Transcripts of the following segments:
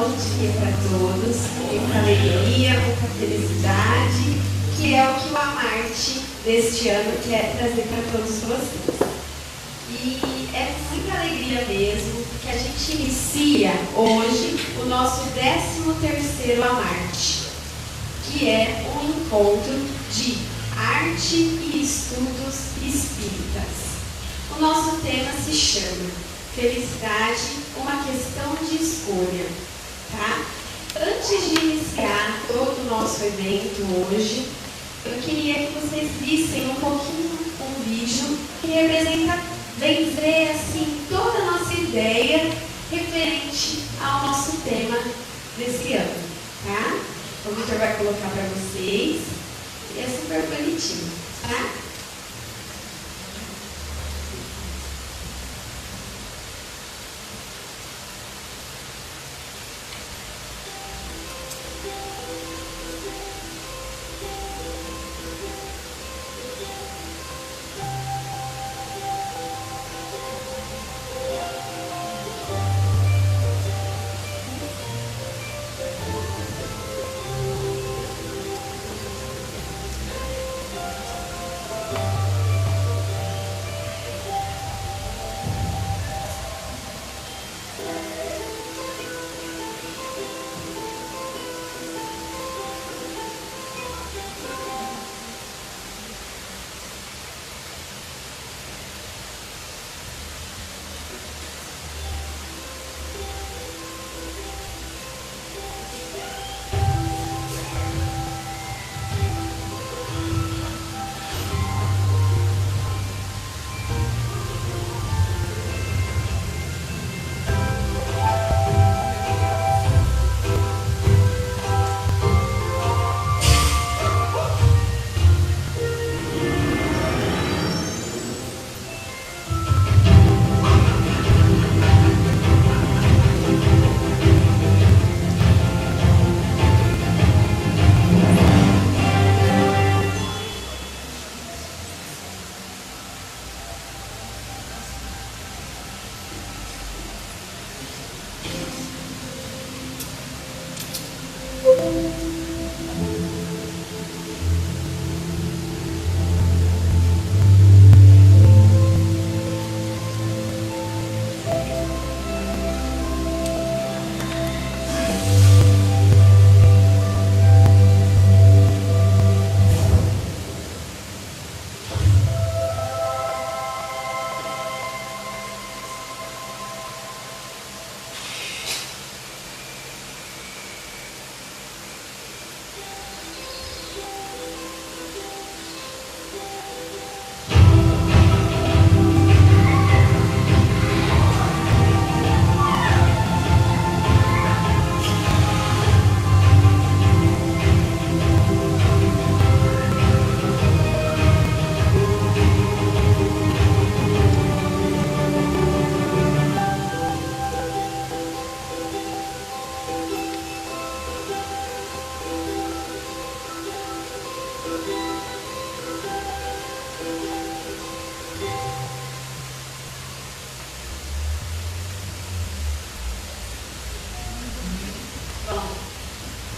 bom dia para todos, muita alegria, muita felicidade, que é o que o Amarte deste ano quer trazer para todos vocês. E é muita alegria mesmo que a gente inicia hoje o nosso 13º Amarte, que é um encontro de arte e estudos espíritas. O nosso tema se chama Felicidade, uma questão de escolha, tá? Antes de iniciar todo o nosso evento hoje, eu queria que vocês vissem um pouquinho um vídeo que representa, bem dizer assim, toda a nossa ideia referente ao nosso tema desse ano, tá? O Victor vai colocar para vocês e é super bonitinho, tá?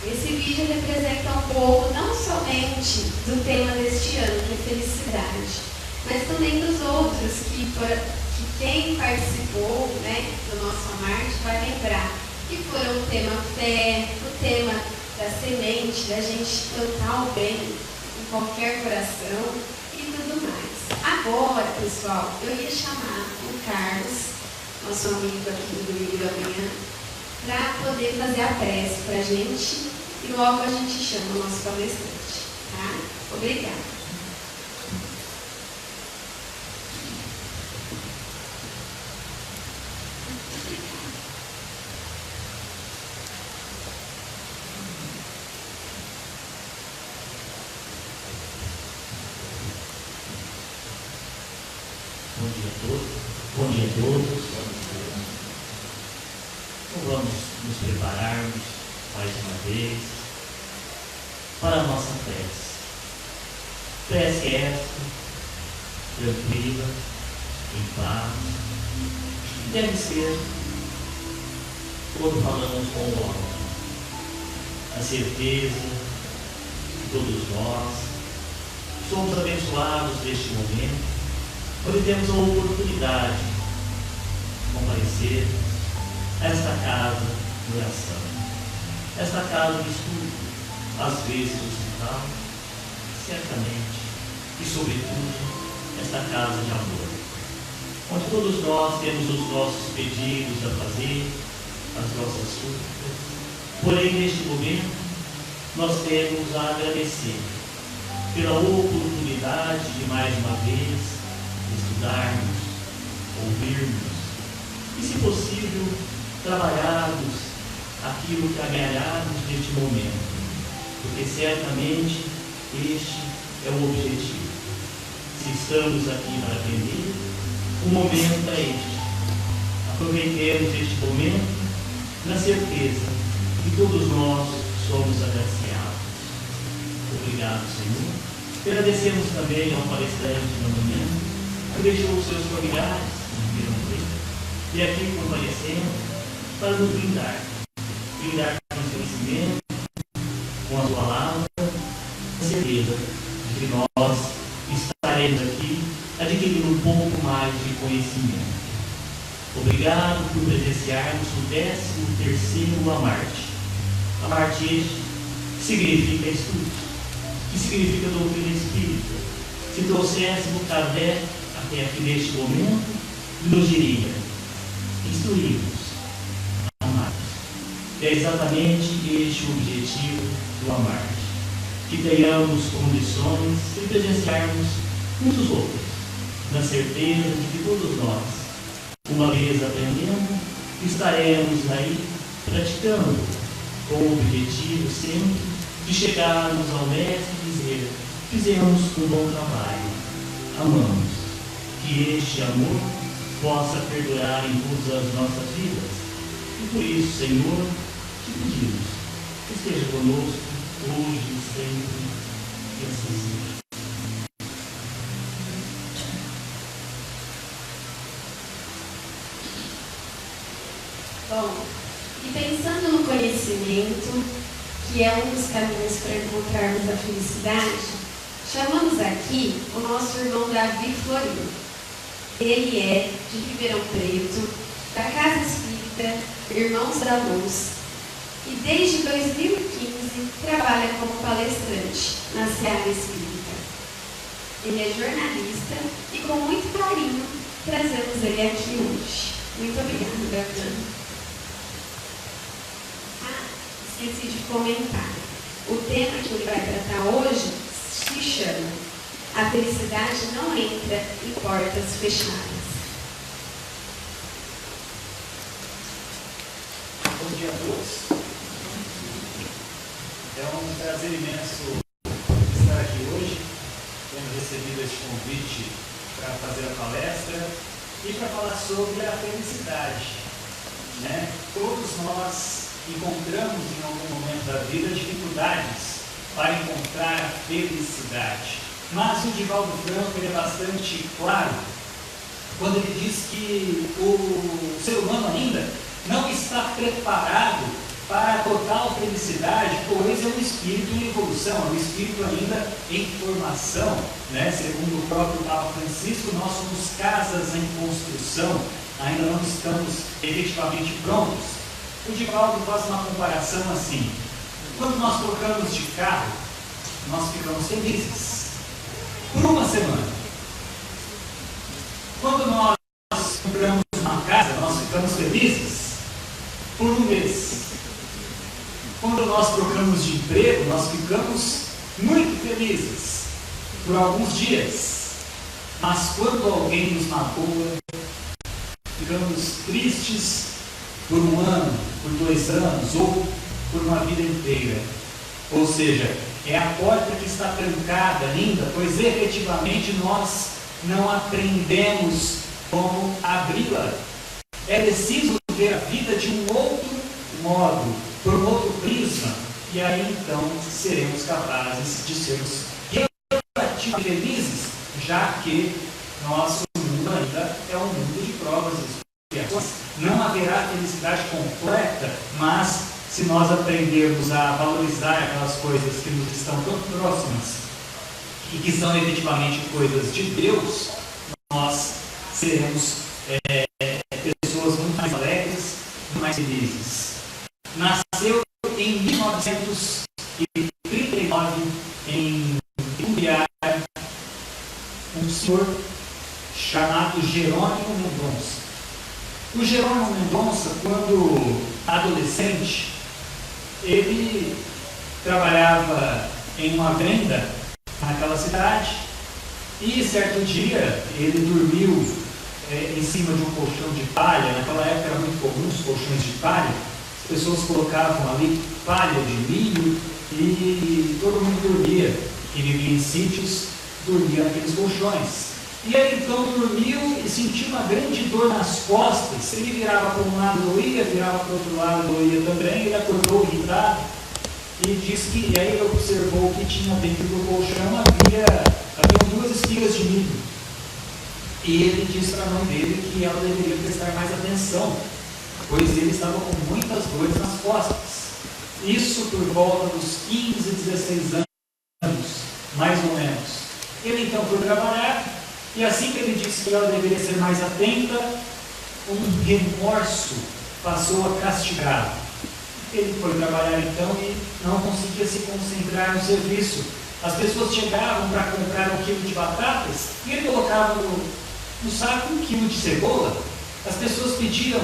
Esse vídeo representa um pouco não somente do tema deste ano, que é felicidade, mas também dos outros que quem participou, né, do nosso Amarte vai lembrar, que foram o tema fé, o tema da semente, da gente plantar o bem em qualquer coração e tudo mais. Agora, pessoal, eu ia chamar o Carlos, nosso amigo aqui do Domingo da Manhã, para poder fazer a prece para a gente e logo a gente chama o nosso palestrante, tá? Obrigada. Bom dia a todos. Bom dia a todos. Então vamos nos prepararmos mais uma vez para a nossa prece. Prece esta, tranquila, em paz, deve ser quando falamos com o homem. A certeza que todos nós somos abençoados neste momento, quando temos a oportunidade de comparecer a esta casa de oração, esta casa de estudo, às vezes hospital, certamente, e sobretudo, esta casa de amor, onde todos nós temos os nossos pedidos a fazer, as nossas súplicas. Porém, neste momento, nós temos a agradecer pela oportunidade de mais uma vez estudarmos, ouvirmos e, se possível, trabalharmos aquilo que agarrarmos neste momento, porque certamente este é o objetivo. Se estamos aqui para aprender, o momento é este. Aproveitemos este momento na certeza que todos nós somos agraciados. Obrigado, Senhor. Agradecemos também ao palestrante na manhã, que deixou os seus familiares no Ribeirão Preto, e aqui comparecemos para nos brindar com conhecimento, com a sua palavra, a certeza de que nós estaremos aqui adquirindo um pouco mais de conhecimento. Obrigado por presenciarmos o 13º Amarte. Amarte este significa estudo, que significa doutrina espírita. Se trouxéssemos Kardec até aqui neste momento, nos diria: instruímos, amados. É exatamente este o objetivo do Amarte. Que tenhamos condições de presenciarmos muitos outros, na certeza de que todos nós, uma vez aprendendo, estaremos aí praticando, com o objetivo sempre de chegarmos ao Mestre e dizer: fizemos um bom trabalho, amamos. Que este amor possa perdurar em todas as nossas vidas. E por isso, Senhor, te pedimos, esteja conosco hoje e sempre, e assim seja. Bom, e pensando no conhecimento, que é um dos caminhos para encontrarmos a felicidade, chamamos aqui o nosso irmão Davi Florino. Ele é de Ribeirão Preto, da Casa Espírita Irmãos da Luz, e desde 2015 trabalha como palestrante na Seara Espírita. Ele é jornalista e com muito carinho trazemos ele aqui hoje. Muito obrigada, Davi. Esqueci de comentar. O tema que ele vai tratar hoje se chama A Felicidade Não Entra em Portas Fechadas. Bom dia a todos. É um prazer imenso estar aqui hoje, tendo recebido este convite para fazer a palestra e para falar sobre a felicidade. Todos nós encontramos em algum momento da vida dificuldades para encontrar a felicidade. Mas o Divaldo Franco é bastante claro quando ele diz que o ser humano ainda não está preparado para a total felicidade, pois é um espírito em evolução, é um espírito ainda em formação. Segundo o próprio Papa Francisco, nós somos casas em construção, ainda não estamos efetivamente prontos. O Divaldo faz uma comparação assim: quando nós trocamos de carro, nós ficamos felizes por uma semana. Quando nós compramos uma casa, nós ficamos felizes por um mês. Quando nós trocamos de emprego, nós ficamos muito felizes por alguns dias. Mas quando alguém nos magoa, ficamos tristes por um ano, por 2 anos ou por uma vida inteira. Ou seja, é a porta que está trancada ainda, pois efetivamente nós não aprendemos como abri-la. É preciso ver a vida de um outro modo, por um outro prisma, e aí então seremos capazes de sermos relativamente felizes, já que nosso mundo ainda é um mundo de provas e criações, não haverá felicidade completa, mas se nós aprendermos a valorizar aquelas coisas que nos estão tão próximas e que são efetivamente coisas de Deus, nós seremos pessoas muito mais alegres, muito mais felizes. Nasceu em 1939 em Uruguai um senhor chamado Jerônimo Mendonça. O Jerônimo Mendonça, quando adolescente, ele trabalhava em uma venda naquela cidade e certo dia ele dormiu em cima de um colchão de palha. Naquela época era muito comum os colchões de palha. As pessoas colocavam ali palha de milho e todo mundo dormia. Quem vivia em sítios dormia naqueles colchões. E ele então dormiu e sentiu uma grande dor nas costas. Ele virava para um lado, doía, virava para o outro lado, doía também. Ele acordou irritado e disse que, e aí ele observou que tinha dentro do colchão haviam 2 espigas de milho. E ele disse para a mãe dele que ela deveria prestar mais atenção, pois ele estava com muitas dores nas costas. Isso por volta dos 15, 16 anos, mais ou menos. Ele então foi trabalhar. E assim que ele disse que ela deveria ser mais atenta, um remorso passou a castigá-lo. Ele foi trabalhar então e não conseguia se concentrar no serviço. As pessoas chegavam para comprar 1 quilo de batatas e ele colocava no saco 1 quilo de cebola. As pessoas pediam 1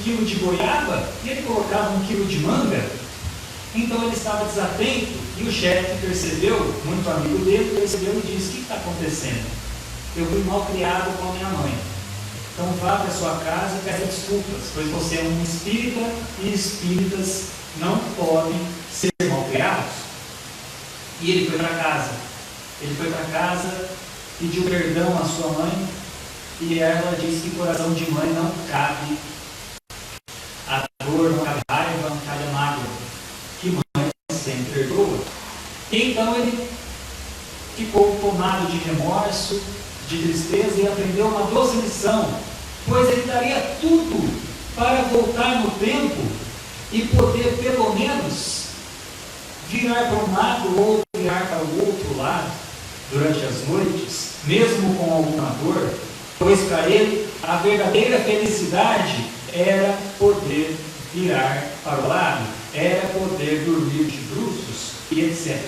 quilo de goiaba e ele colocava 1 quilo de manga. Então ele estava desatento e o chefe percebeu, muito amigo dele, percebeu e disse: o que está acontecendo? Eu fui mal criado com a minha mãe. Então vá para a sua casa e peça desculpas, pois você é um espírita e espíritas não podem ser mal criados. E ele foi para casa. Ele foi para casa, pediu perdão à sua mãe e ela disse que coração de mãe não cabe a dor, não cabe raiva, não cabe a mágoa, que mãe sempre perdoa. E então ele ficou tomado de remorso, de tristeza, e aprendeu uma doce lição, pois ele daria tudo para voltar no tempo e poder pelo menos virar para um lado ou virar para o outro lado durante as noites, mesmo com alguma dor, pois para ele a verdadeira felicidade era poder virar para o lado, era poder dormir de bruços e etc.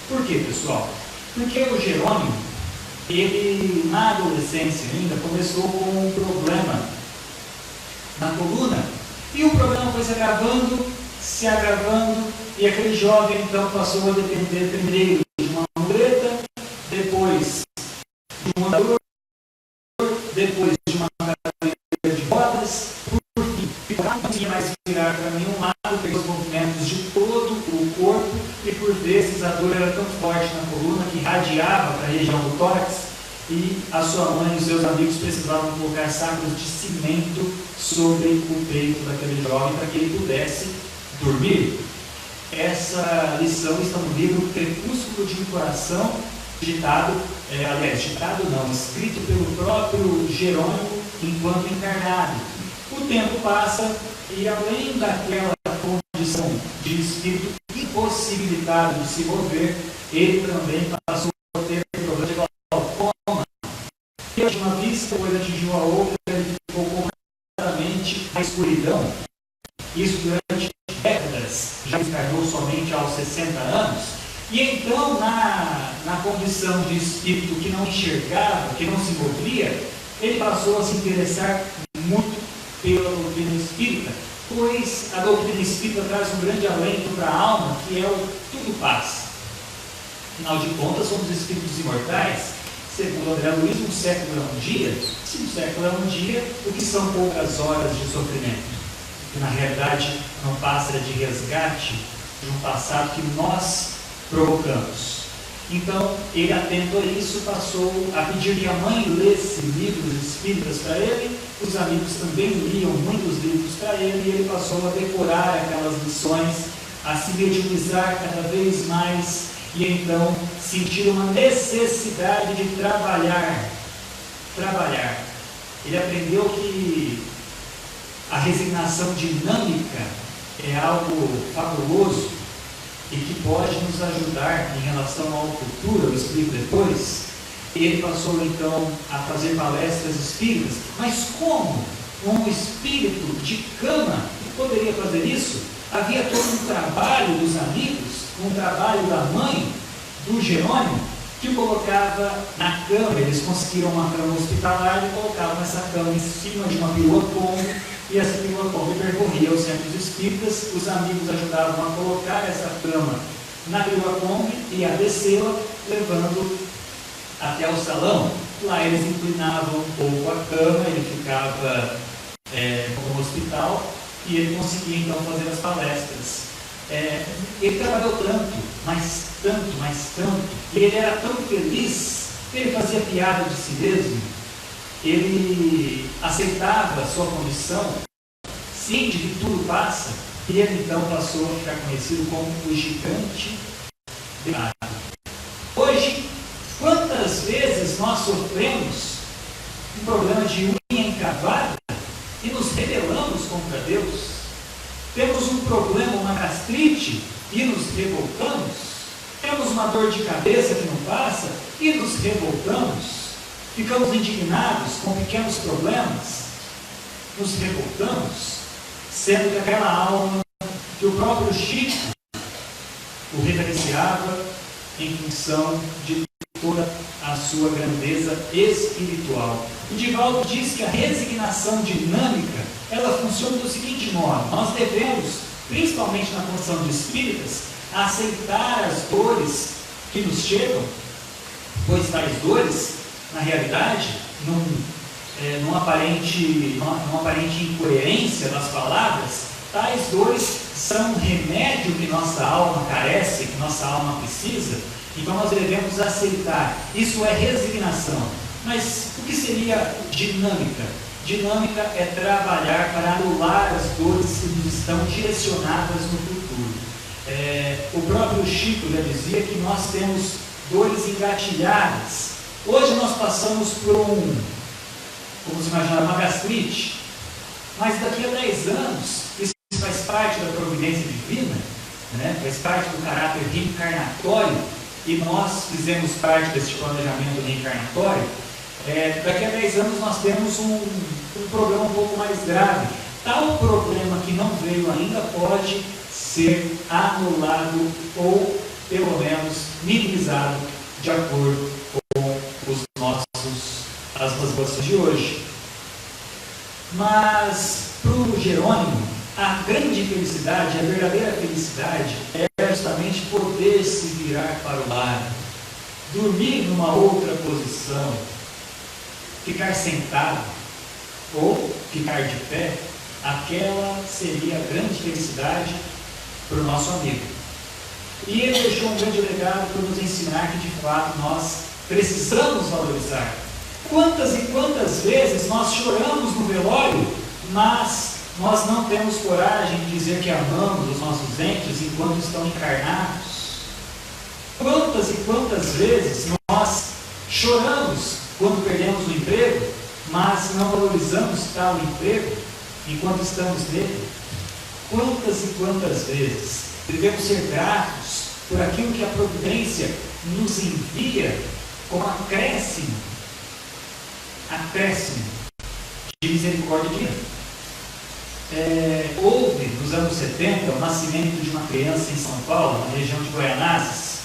Por quê, pessoal? Porque o Jerônimo, ele na adolescência ainda começou com um problema na coluna, e o problema foi se agravando, e aquele jovem então passou a depender primeiro de uma muleta, depois de um andador, depois de uma cadeira de rodas, por fim, não conseguia mais virar para nenhum lado, pegou os movimentos de todo o corpo, e por vezes a dor era tão forte na coluna que radiava para a região do tórax, e a sua mãe e os seus amigos precisavam colocar sacos de cimento sobre o peito daquele jovem para que ele pudesse dormir. Essa lição está no livro Crepúsculo de um Coração, escrito pelo próprio Jerônimo enquanto encarnado. O tempo passa e, além daquela condição de espírito impossibilitado de se mover, ele também passou a ter problema de glaucoma. E de uma vista, depois atingiu a outra, ele ficou completamente na escuridão. Isso durante décadas, já encarnou somente aos 60 anos. E então, na condição de espírito que não enxergava, que não se movia, ele passou a se interessar muito pela doutrina espírita, pois a doutrina espírita traz um grande alento para a alma, que é o tudo paz. Afinal de contas, somos espíritos imortais. Segundo André Luiz, um século é um dia. Se um século é um dia, o que são poucas horas de sofrimento? Que na realidade não passa de resgate de um passado que nós provocamos. Então, ele, atento a isso, passou a pedir que a mãe lesse livros espíritas para ele. Os amigos também liam muitos livros para ele, e ele passou a decorar aquelas lições, a se mediunizar cada vez mais, e então sentir uma necessidade de trabalhar. Ele aprendeu que a resignação dinâmica é algo fabuloso e que pode nos ajudar em relação ao futuro, eu explico depois. Ele passou então a fazer palestras espíritas, mas como um espírito de cama poderia fazer isso? Havia todo um trabalho dos amigos, um trabalho da mãe do Jerônimo, que o colocava na cama. Eles conseguiram uma cama hospitalar e colocavam essa cama em cima de uma perua Kombi, e essa perua Kombi percorria os centros espíritas. Os amigos ajudavam a colocar essa cama na perua Kombi e a descê-la, levando até o salão. Lá eles inclinavam um pouco a cama, ele ficava como hospital, e ele conseguia então fazer as palestras. Ele trabalhou tanto, mas tanto, e ele era tão feliz, que ele fazia piada de si mesmo, ele aceitava a sua condição, ciente de que tudo passa, e ele então passou a ficar conhecido como o gigante de água. Hoje, quantas vezes nós sofremos um problema de unha encravada e nos rebelamos contra Deus? Temos um problema, uma gastrite, e nos revoltamos. Temos uma dor de cabeça que não passa, e nos revoltamos. Ficamos indignados com pequenos problemas, nos revoltamos, sendo que aquela alma que o próprio Chico o reverenciava em função de toda a sua grandeza espiritual. O Divaldo diz que a resignação dinâmica, ela funciona do seguinte modo: nós devemos, principalmente na condição de espíritas, aceitar as dores que nos chegam, pois tais dores, na realidade, numa aparente incoerência das palavras, tais dores são um remédio que nossa alma carece, que nossa alma precisa. Então nós devemos aceitar. Isso é resignação. Mas o que seria dinâmica? Dinâmica é trabalhar para anular as dores que nos estão direcionadas no futuro. O próprio Chico já dizia que nós temos dores engatilhadas. Hoje nós passamos por vamos imaginar, uma gastrite, mas daqui a 10 anos, isso faz parte da providência divina, né? Faz parte do caráter reencarnatório, e nós fizemos parte desse planejamento reencarnatório. Daqui a 10 anos nós temos um problema um pouco mais grave. Tal problema que não veio ainda pode ser anulado ou, pelo menos, minimizado de acordo com as nossas de hoje. Mas, para o Jerônimo, a grande felicidade, a verdadeira felicidade, é justamente poder se virar para o lado, dormir numa outra posição, ficar sentado ou ficar de pé. Aquela seria a grande felicidade para o nosso amigo. E ele deixou um grande legado para nos ensinar que de fato nós precisamos valorizar. Quantas e quantas vezes nós choramos no velório, mas nós não temos coragem de dizer que amamos os nossos entes enquanto estão encarnados? Quantas e quantas vezes nós choramos quando perdemos o emprego, mas não valorizamos tal emprego enquanto estamos nele? Quantas e quantas vezes devemos ser gratos por aquilo que a providência nos envia como acréscimo de misericórdia divina. Houve, nos anos 70, o nascimento de uma criança em São Paulo, na região de Guaianazes.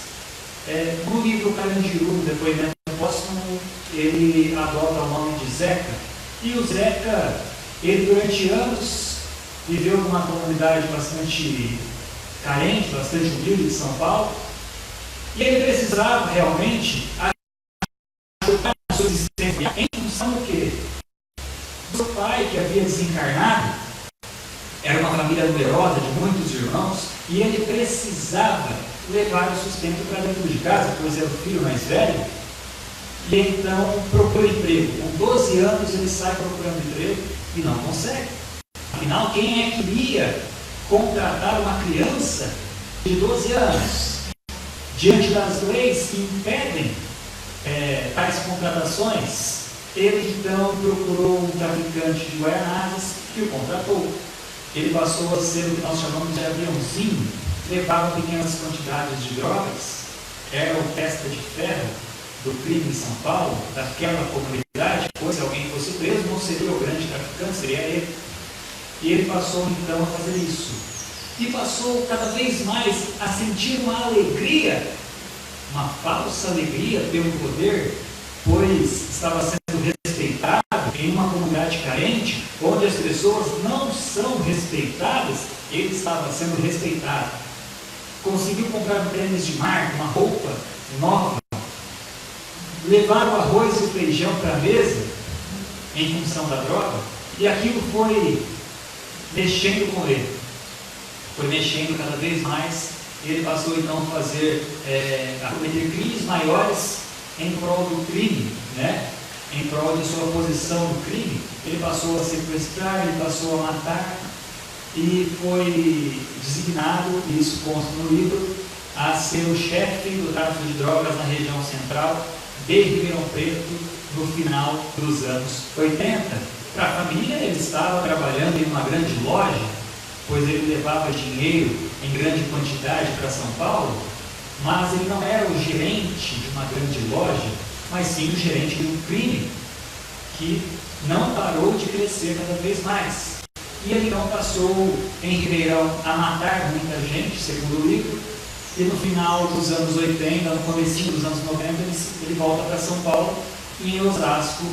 No livro Carandiru, depoimento póstumo, ele adota o nome de Zeca. E o Zeca, ele durante anos viveu numa comunidade bastante carente, bastante humilde de São Paulo, e ele precisava realmente ajudar a sua existência em função do quê? O seu pai, que havia desencarnado, era uma família numerosa de muitos irmãos, e ele precisava levar o sustento para dentro de casa, pois era o filho mais velho. E então procura emprego. Com 12 anos ele sai procurando emprego e não consegue. Afinal, quem é que iria contratar uma criança de 12 anos? Diante das leis que impedem tais contratações, Ele então procurou um traficante de Guaianazes que o contratou. Ele passou a ser o que nós chamamos de aviãozinho, levava pequenas quantidades de drogas, era o testa de ferro do crime em São Paulo, daquela comunidade, pois se alguém fosse preso, não seria o grande traficante, seria ele. E ele passou então a fazer isso. E passou cada vez mais a sentir uma alegria, uma falsa alegria pelo poder, pois estava sendo respeitado em uma comunidade carente, onde as pessoas não são respeitadas, ele estava sendo respeitado. Conseguiu comprar um tênis de marca, uma roupa nova, levar o arroz e o feijão para a mesa, em função da droga, e aquilo foi mexendo com ele. Foi mexendo cada vez mais, e ele passou então a cometer crimes maiores em prol do crime, né? Em prol de sua posição no crime. Ele passou a sequestrar, ele passou a matar, e foi designado, e isso consta no livro, a ser o chefe do tráfico de drogas na região central de Ribeirão Preto no final dos anos 80. Para a família, ele estava trabalhando em uma grande loja, pois ele levava dinheiro em grande quantidade para São Paulo, mas ele não era o gerente de uma grande loja, mas sim o gerente de um crime que não parou de crescer cada vez mais. E ele então passou em Ribeirão a matar muita gente, segundo o livro, e no final dos anos 80, no comecinho dos anos 90, ele volta para São Paulo, e em Osasco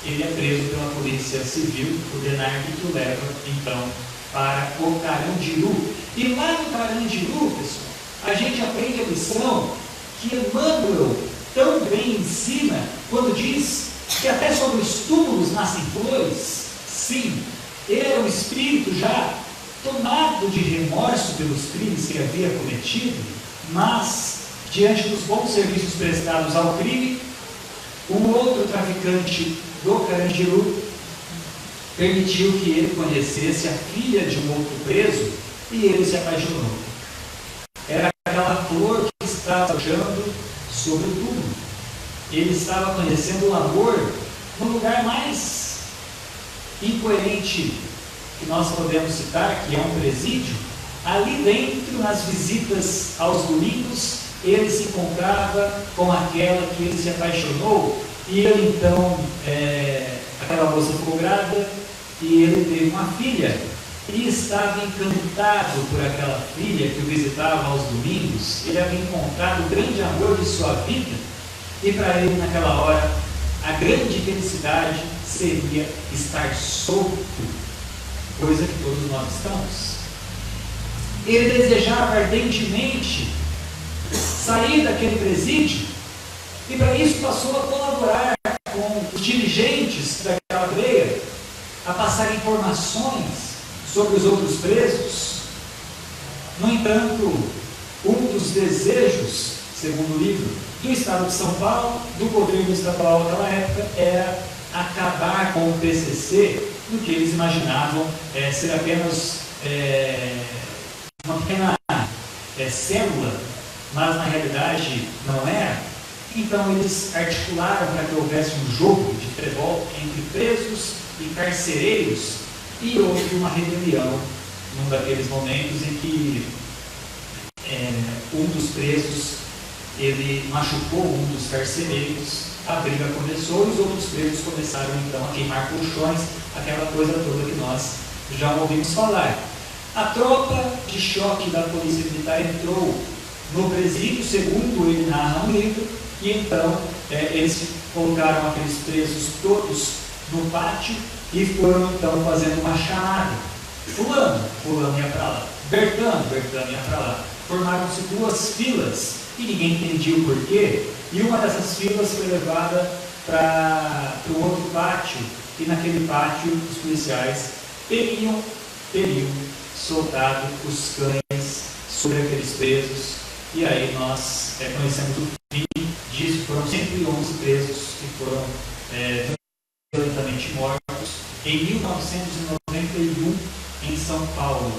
ele é preso pela Polícia Civil, o DENARC, que o leva então para o Carandiru. E lá no Carandiru, pessoal, a gente aprende a lição que Emmanuel tão bem ensina quando diz que até sobre os túmulos nascem flores. Sim, ele era um espírito já tomado de remorso pelos crimes que havia cometido, mas diante dos bons serviços prestados ao crime, um outro traficante do Carandiru permitiu que ele conhecesse a filha de um outro preso e ele se apaixonou. Era aquela flor que estava achando sobre o túmulo. Ele estava conhecendo o amor no lugar mais incoerente que nós podemos citar, que é um presídio. Ali dentro, nas visitas aos domingos, ele se encontrava com aquela que ele se apaixonou, e ele então, aquela moça ficou grávida, e ele teve uma filha, e estava encantado por aquela filha que o visitava aos domingos. Ele havia encontrado o grande amor de sua vida, e para ele naquela hora, a grande felicidade seria estar solto, coisa que todos nós estamos. Ele desejava ardentemente sair daquele presídio, e para isso passou a colaborar com os dirigentes daquela cadeia, a passar informações sobre os outros presos. No entanto, um dos desejos, segundo o livro, do Estado de São Paulo, do governo estadual daquela época, era acabar com o PCC, no que eles imaginavam ser apenas uma pequena célula, mas na realidade não era. Então eles articularam para que houvesse um jogo de futebol entre presos e carcereiros, e houve uma rebelião num daqueles momentos em que um dos presos ele machucou um dos carcereiros, a briga começou e os outros presos começaram então a queimar colchões, aquela coisa toda que nós já ouvimos falar. A tropa de choque da Polícia Militar entrou no presídio, segundo ele narra no livro, e então eles colocaram aqueles presos todos no pátio e foram então fazendo uma chamada. Fulano ia para lá. Bertano ia para lá. Formaram-se duas filas e ninguém entendia o porquê, e uma dessas filas foi levada para o outro pátio, e naquele pátio os policiais teriam soltado os cães sobre aqueles presos, e aí nós conhecemos o fim disso. Foram 111 presos que foram violentamente mortos em 1991 em São Paulo.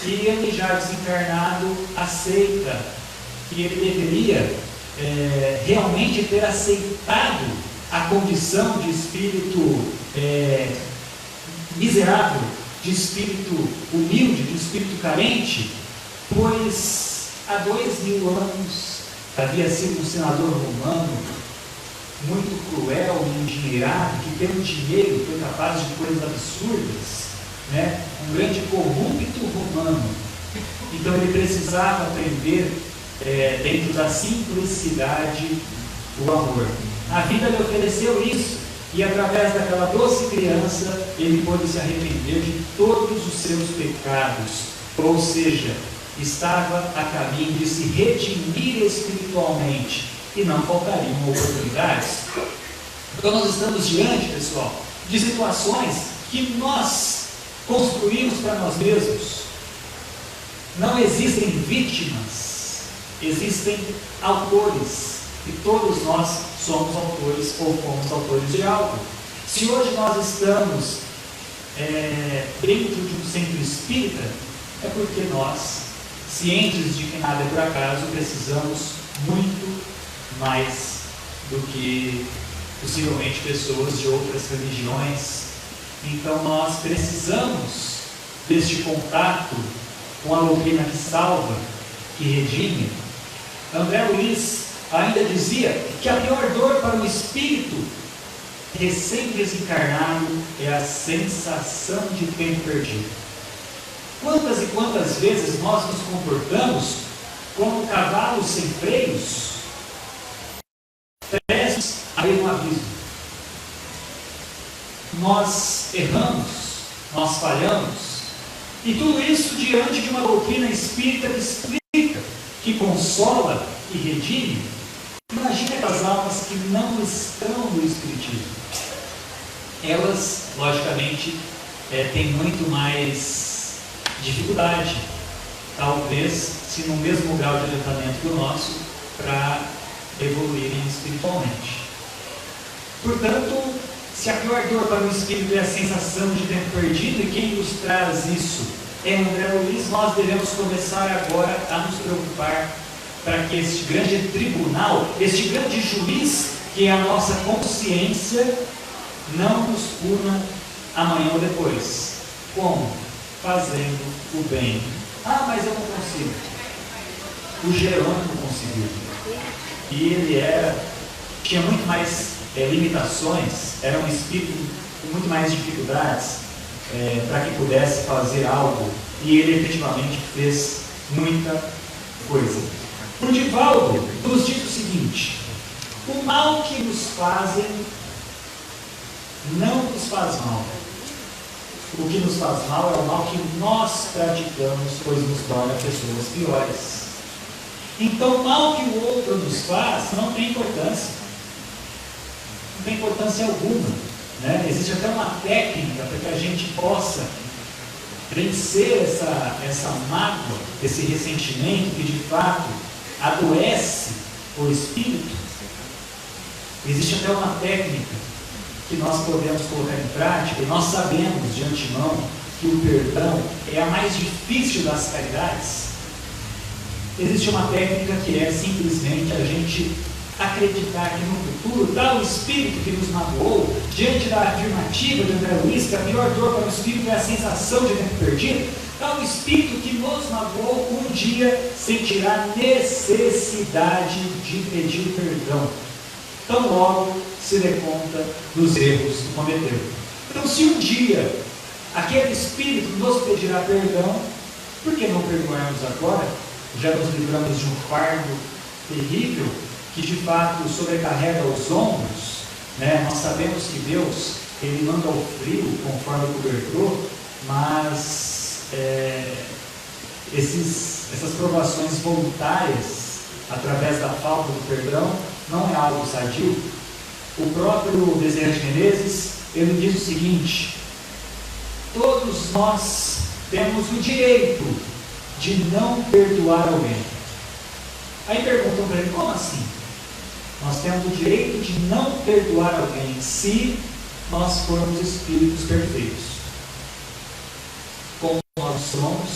E ele, já desencarnado, aceita que ele deveria realmente ter aceitado a condição de espírito miserável, de espírito humilde, de espírito carente, pois há 2000 anos havia sido um senador romano muito cruel e endinheirado, que pelo dinheiro foi capaz de coisas absurdas, né? Um grande corrupto romano. Então ele precisava aprender, dentro da simplicidade, o amor. A vida lhe ofereceu isso, e através daquela doce criança, ele pôde se arrepender de todos os seus pecados, ou seja, estava a caminho de se redimir espiritualmente, e não faltariam oportunidades. Então nós estamos diante, pessoal, de situações que nós construímos para nós mesmos. Não existem vítimas, existem autores, e todos nós somos autores ou fomos autores de algo. Se hoje nós estamos dentro de um centro espírita, é porque nós, cientes de que nada é por acaso, precisamos muito mais do que possivelmente pessoas de outras religiões. Então nós precisamos deste contato com a doutrina que salva, que redime. André Luiz ainda dizia que a pior dor para o espírito recém-desencarnado é a sensação de tempo perdido. Quantas e quantas vezes nós nos comportamos como cavalos sem freios, prestes a ir no abismo. Nós erramos, nós falhamos, e tudo isso diante de uma doutrina espírita que explica, que consola e redime. Imagine as almas que não estão no espiritismo. Elas, logicamente, têm muito mais dificuldade, talvez, se no mesmo grau de adiantamento que o nosso, para evoluírem espiritualmente. Portanto, se a pior dor para o espírito é a sensação de tempo perdido, e quem nos traz isso é André Luiz, nós devemos começar agora a nos preocupar para que este grande tribunal, este grande juiz, que é a nossa consciência, não nos puna amanhã ou depois. Como? Fazendo o bem. Ah, mas eu não consigo. O Jerônimo conseguiu. E ele tinha muito mais limitações, era um espírito com muito mais dificuldades para que pudesse fazer algo, e ele efetivamente fez muita coisa. O Divaldo nos diz o seguinte: o mal que nos fazem não nos faz mal. O que nos faz mal é o mal que nós praticamos, pois nos torna pessoas piores. Então, o mal que o outro nos faz não tem importância. Não tem importância alguma, né? Existe até uma técnica para que a gente possa vencer essa mágoa, esse ressentimento que de fato adoece o espírito. Existe até uma técnica que nós podemos colocar em prática, e nós sabemos de antemão que o perdão é a mais difícil das caridades. Existe uma técnica que é simplesmente a gente acreditar que no futuro tal espírito que nos magoou, diante da afirmativa de André Luiz, que a pior dor para o espírito é a sensação de tempo perdido, tal espírito que nos magoou um dia sentirá necessidade de pedir perdão, tão logo se dê conta dos erros que cometeu. Então, se um dia aquele espírito nos pedirá perdão, por que não perdoarmos agora? Já nos livramos de um fardo terrível que de fato sobrecarrega os ombros, né? Nós sabemos que Deus, Ele manda o frio conforme o cobertor, mas essas provações voluntárias através da falta do perdão não é algo sadio. O próprio Bezerra de Menezes, ele diz o seguinte: todos nós temos o direito de não perdoar alguém. Aí perguntam para ele: como assim? Nós temos o direito de não perdoar alguém se nós formos espíritos perfeitos. Como nós somos,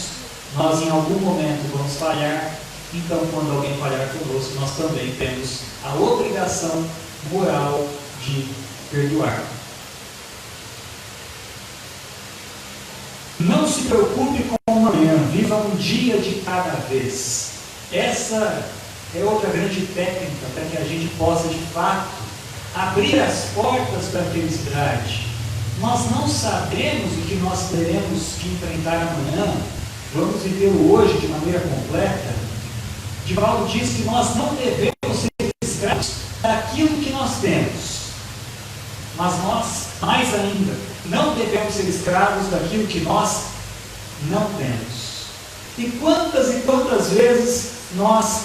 nós em algum momento vamos falhar. Então, quando alguém falhar conosco, nós também temos a obrigação moral de perdoar. Não se preocupe com o amanhã, viva um dia de cada vez. Essa é outra grande técnica para que a gente possa, de fato, abrir as portas para a felicidade. Nós não sabemos o que nós teremos que enfrentar amanhã, vamos viver o hoje de maneira completa. Divaldo diz que nós não devemos ser escravos daquilo que nós temos, mas nós, mais ainda, não devemos ser escravos daquilo que nós não temos. E quantas vezes nós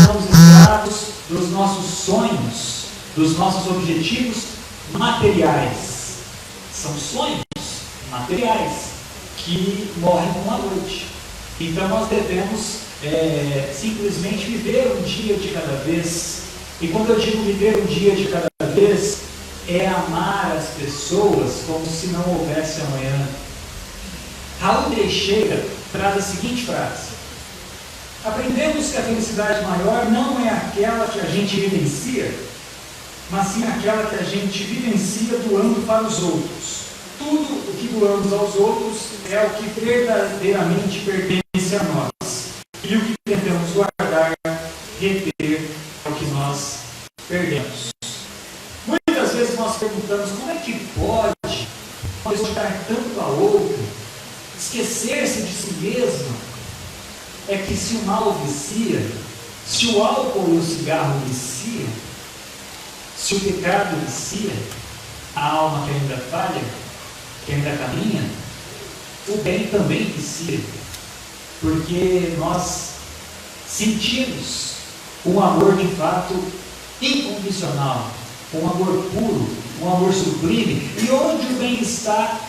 somos escravos dos nossos sonhos, dos nossos objetivos materiais. São sonhos materiais que morrem com a noite. Então nós devemos simplesmente viver um dia de cada vez. E quando eu digo viver um dia de cada vez, é amar as pessoas como se não houvesse amanhã. Raul Teixeira traz a seguinte frase: aprendemos que a felicidade maior não é aquela que a gente vivencia, mas sim aquela que a gente vivencia doando para os outros. Tudo o que doamos aos outros é o que verdadeiramente pertence a nós. E o que tentamos guardar, reter, é o que nós perdemos. Muitas vezes nós perguntamos: como é que pode uma pessoa dar tanto a outro, esquecer-se de si mesma? É que se o mal vicia, se o álcool e o cigarro viciam, se o pecado vicia, a alma que ainda falha, que ainda caminha, o bem também vicia, porque nós sentimos um amor de fato incondicional, um amor puro, um amor sublime, e onde o bem está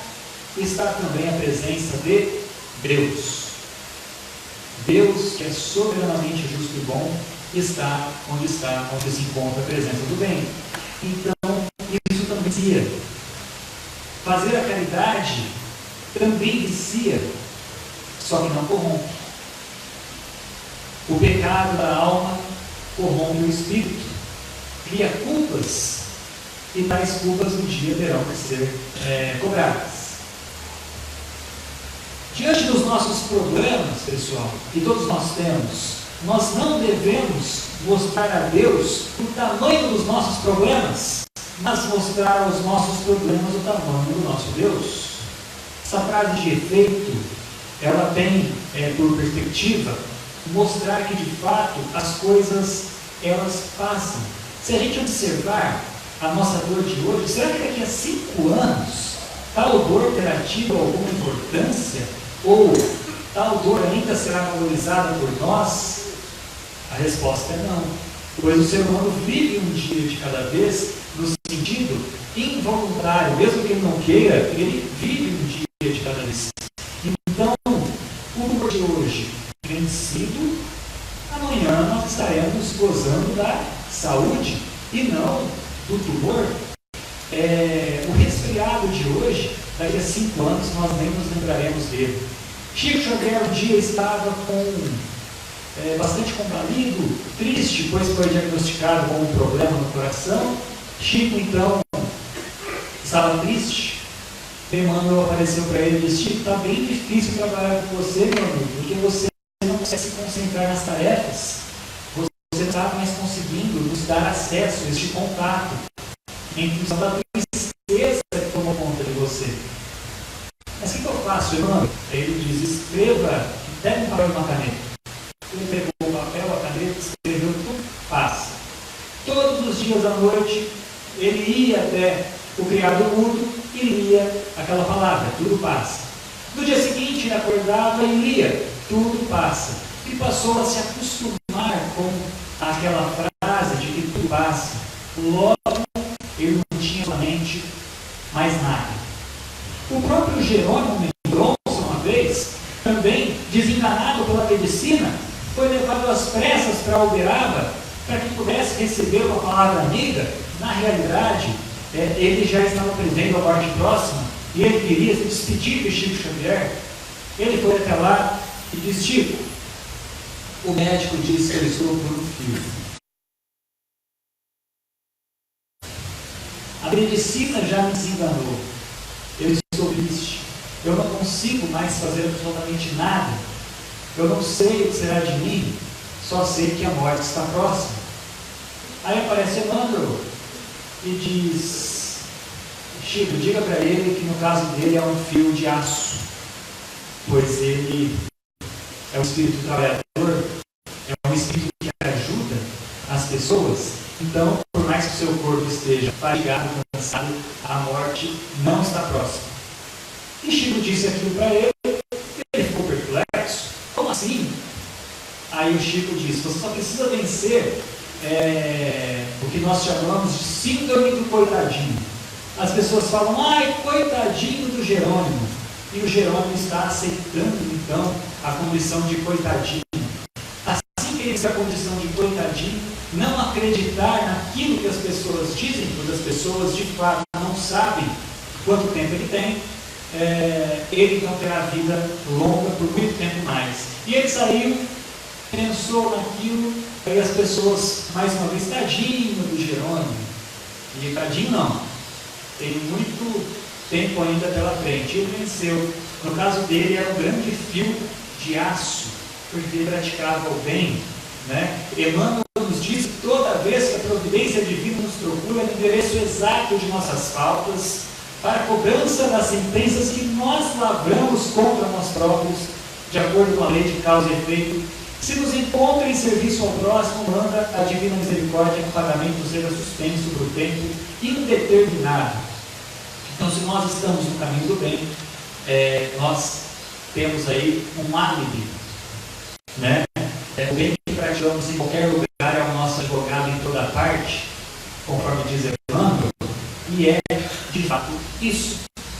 também a presença de Deus. Deus, que é soberanamente justo e bom, está onde se encontra a presença do bem. Então, isso também vicia. Fazer a caridade também vicia, só que não corrompe. O pecado da alma corrompe o espírito, cria culpas, e tais culpas um dia terão que ser cobradas. Diante dos nossos problemas, pessoal, que todos nós temos, nós não devemos mostrar a Deus o tamanho dos nossos problemas, mas mostrar aos nossos problemas o tamanho do nosso Deus. Essa frase de efeito, ela tem por perspectiva mostrar que de fato as coisas elas passam. Se a gente observar a nossa dor de hoje, será que daqui a 5 anos tal dor terá tido alguma importância? Ou tal dor ainda será valorizada por nós? A resposta é não, pois o ser humano vive um dia de cada vez no sentido involuntário, mesmo que ele não queira, ele vive um dia de cada vez. Então, o dor de hoje vencido, amanhã nós estaremos gozando da saúde e não do tumor. O resfriado de hoje, daqui a 5 anos nós nem nos lembraremos dele. Chico Xavier um dia estava bastante combalido, triste, pois foi diagnosticado com um problema no coração. Chico então estava triste. Emmanuel apareceu para ele e disse: Chico, está bem difícil trabalhar com você, meu amigo, porque você não consegue se concentrar nas tarefas, você não está mais conseguindo nos dar acesso a este contato em função da tristeza que tomou conta de você. Mas o que eu faço, irmão? Ele diz: escreva, pega um papel e uma caneta. Ele pegou o papel, a caneta, escreveu tudo, passa. Todos os dias à noite, ele ia até o criado mudo e lia aquela palavra, tudo passa. No dia seguinte, ele acordava e lia, tudo passa. E passou a se acostumar com aquela frase de que tudo passa. Logo, ele não tinha na mente mais nada. O próprio Jerônimo Mendonça, uma vez, também desenganado pela medicina, foi levado às pressas para Uberaba para que pudesse receber uma palavra amiga. Na realidade, ele já estava prevendo a morte próxima e ele queria se despedir de Chico Xavier. Ele foi até lá e disse: Chico, o médico disse que eu estou por um fio. medicina já me desenganou. Eu estou triste. Eu não consigo mais fazer absolutamente nada. Eu não sei o que será de mim. Só sei que a morte está próxima. Aí aparece Emmanuel e diz: Chico, diga para ele que no caso dele é um fio de aço, pois ele é um espírito trabalhador, é um espírito que ajuda as pessoas. Então, por mais que o seu corpo esteja fatigado, cansado, a morte não está próxima. E Chico disse aquilo para ele, ele ficou perplexo. Como assim? Aí o Chico disse: você só precisa vencer o que nós chamamos de síndrome do coitadinho. As pessoas falam: ai, coitadinho do Jerônimo. E o Jerônimo está aceitando então a condição de coitadinho. Assim que ele está a condição de coitadinho, não acreditar naquilo que as pessoas dizem, pois as pessoas de fato não sabem quanto tempo ele tem, ele então terá vida longa por muito tempo mais. E ele saiu, pensou naquilo, e as pessoas, mais uma vez, tadinho do Jerônimo. E tadinho não, tem muito tempo ainda pela frente. Ele venceu. No caso dele, era um grande fio de aço, porque ele praticava o bem, né? Emmanuel nos diz que toda vez que a providência divina nos procura no endereço exato de nossas faltas, para a cobrança das sentenças que nós lavramos contra nós próprios, de acordo com a lei de causa e efeito, se nos encontra em serviço ao próximo, manda a divina misericórdia que o pagamento seja suspenso por tempo indeterminado. Então, se nós estamos no caminho do bem, nós temos aí um álibi, né? O bem que praticamos em qualquer lugar é o nosso advogado em toda parte, conforme diz Emmanuel, e é de fato isso.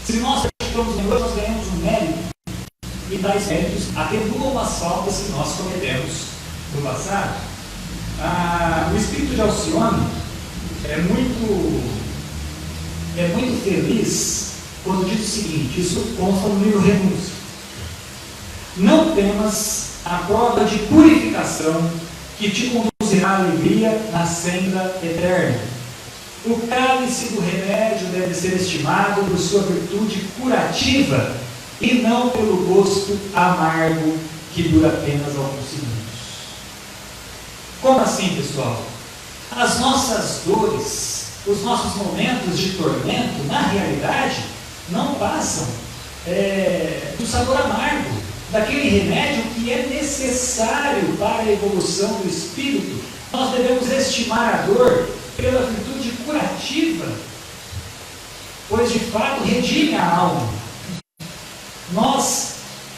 Se nós praticamos bem hoje, nós ganhamos um mérito, e tais méritos atenuam as faltas que nós cometemos no passado. O espírito de Alcione é muito feliz quando diz o seguinte: isso consta no livro Renúncio: não temas a prova de purificação que te conduzirá à alegria na senda eterna. O cálice do remédio deve ser estimado por sua virtude curativa e não pelo gosto amargo que dura apenas alguns segundos. Como assim, pessoal? As nossas dores, os nossos momentos de tormento, na realidade, não passam do sabor amargo, daquele remédio que é necessário para a evolução do espírito. Nós devemos estimar a dor pela virtude curativa, pois de fato redime a alma. Nós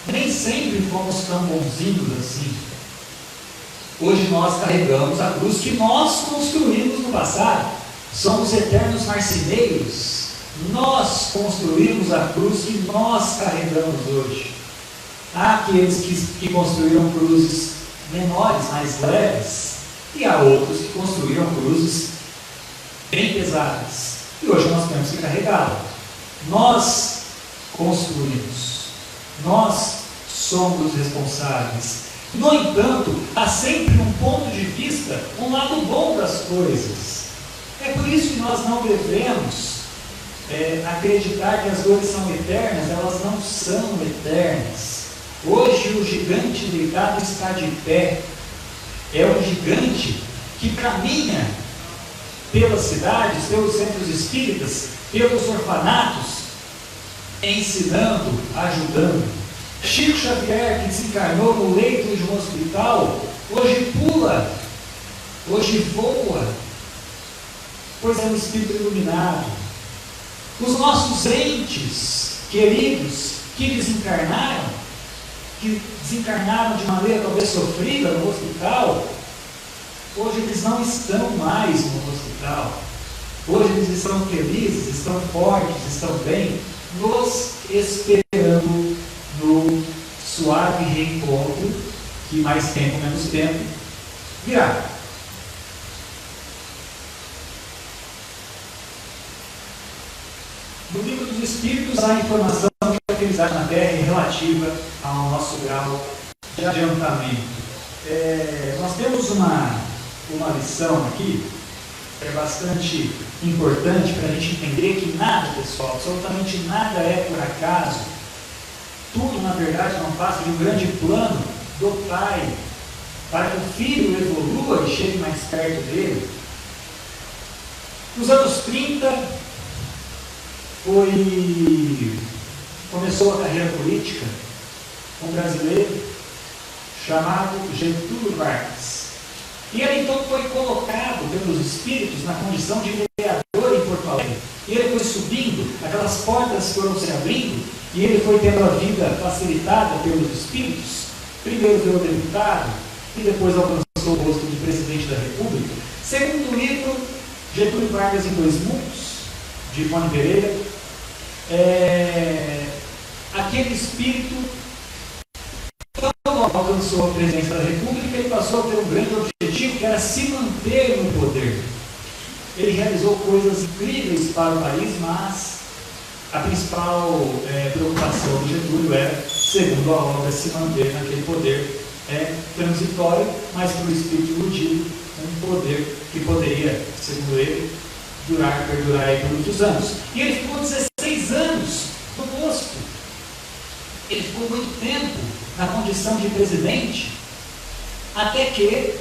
nem sempre fomos tão bonzinhos assim. Hoje nós carregamos a cruz que nós construímos no passado. Somos eternos marceneiros. Nós construímos a cruz que nós carregamos hoje. Há aqueles que construíram cruzes menores, mais leves, e há outros que construíram cruzes bem pesadas. E hoje nós temos que carregá-la. Nós construímos. Nós somos responsáveis. No entanto, há sempre um ponto de vista, um lado bom das coisas. É por isso que nós não devemos acreditar que as dores são eternas. Elas não são eternas. Hoje o gigante deitado está de pé. É o gigante que caminha pelas cidades, pelos centros espíritas, pelos orfanatos, ensinando, ajudando. Chico Xavier, que desencarnou no leito de um hospital, hoje pula, hoje voa, pois é um espírito iluminado. Os nossos entes queridos que desencarnaram de maneira talvez sofrida no hospital, hoje eles não estão mais no hospital. Hoje eles estão felizes, estão fortes, estão bem, nos esperando no suave reencontro, que mais tempo, menos tempo, virá. No livro dos Espíritos há a informação de que a felicidade na Terra é relativa ao nosso grau de adiantamento. Nós temos uma lição aqui é bastante importante para a gente entender que nada, pessoal, absolutamente nada é por acaso. Tudo, na verdade, não passa de um grande plano do Pai, para que o Filho evolua e chegue mais perto dele. Nos anos 30, começou a carreira política um brasileiro chamado Getúlio Vargas. E ele então foi colocado pelos espíritos na condição de vereador em Porto Alegre. E ele foi subindo, aquelas portas foram se abrindo, e ele foi tendo a vida facilitada pelos espíritos. Primeiro virou deputado, e depois alcançou o posto de presidente da República. Segundo livro, Getúlio Vargas em Dois Mundos, de Ivone Pereira, aquele espírito não alcançou a presidência da República, ele passou a ter um grande objetivo, que era se manter no poder. Ele realizou coisas incríveis para o país, mas a principal preocupação do Getúlio era, segundo a obra, se manter naquele poder transitório, mas para o espírito iludido, um poder que poderia, segundo ele, perdurar aí por muitos anos. E ele ficou 16 anos no posto. Ele ficou muito tempo na condição de presidente, até que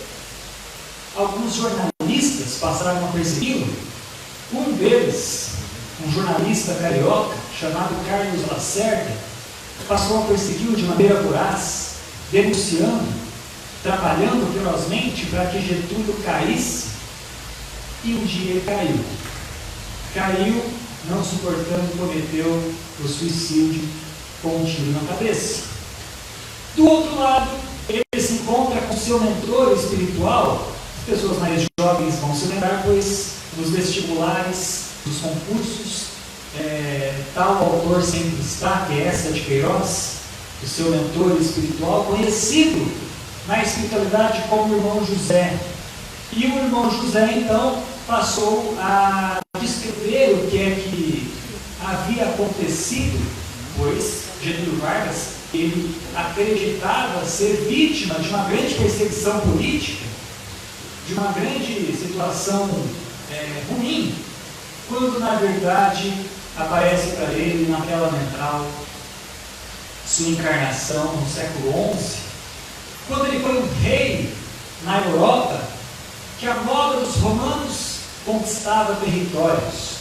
alguns jornalistas passaram a persegui-lo. Um deles, um jornalista carioca, chamado Carlos Lacerda, passou a persegui-lo de maneira voraz, denunciando, trabalhando ferozmente para que Getúlio caísse, e um dia ele caiu. Caiu, não suportando, cometeu o suicídio com um tiro na cabeça. Do outro lado, ele se encontra com seu mentor espiritual. As pessoas mais jovens vão se lembrar, pois nos vestibulares, nos concursos, tal autor sempre está, que é Eça de Queiroz, o seu mentor espiritual, conhecido na espiritualidade como irmão José. E o irmão José, então, passou a descrever o que é que havia acontecido, pois Getúlio Vargas, ele acreditava ser vítima de uma grande perseguição política, de uma grande situação ruim, quando na verdade aparece para ele na tela mental sua encarnação no século XI, quando ele foi um rei na Europa, que a moda dos romanos conquistava territórios.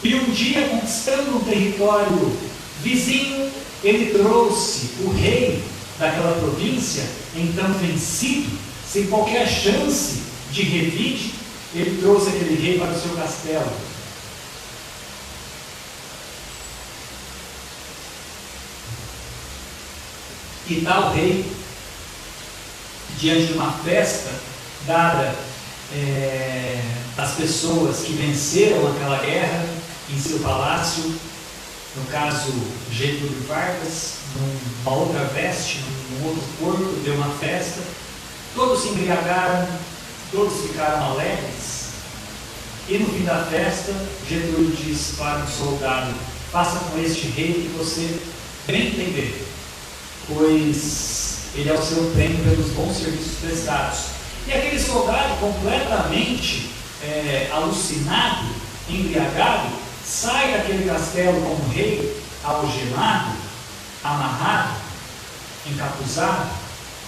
E um dia, conquistando um território vizinho, ele trouxe o rei daquela província, então vencido, sem qualquer chance de revide, ele trouxe aquele rei para o seu castelo. E tal rei, diante de uma festa dada às pessoas que venceram aquela guerra em seu palácio, no caso Getúlio Vargas, numa outra veste, num outro corpo, deu uma festa, todos se embriagaram, todos ficaram alegres, e no fim da festa, Getúlio disse para um soldado: faça com este rei que você bem entender, pois ele é o seu prêmio pelos bons serviços prestados. E aquele soldado, completamente alucinado, embriagado, sai daquele castelo como rei, algemado, amarrado, encapuzado,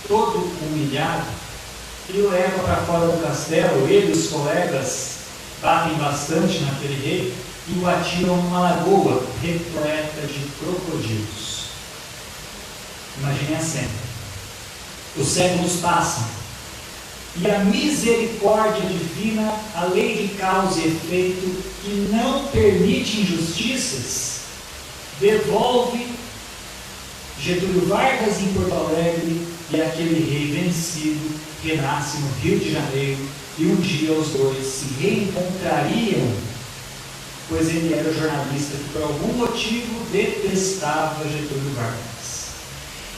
todo humilhado, e o leva para fora do castelo. Ele e os colegas batem bastante naquele rei e o atiram numa lagoa repleta de crocodilos. Imagine a cena. Os séculos passam e a misericórdia divina, a lei de causa e efeito, que não permite injustiças, devolve Getúlio Vargas em Porto Alegre, e aquele rei vencido renasce no Rio de Janeiro, e um dia os dois se reencontrariam, pois ele era jornalista que por algum motivo detestava Getúlio Vargas.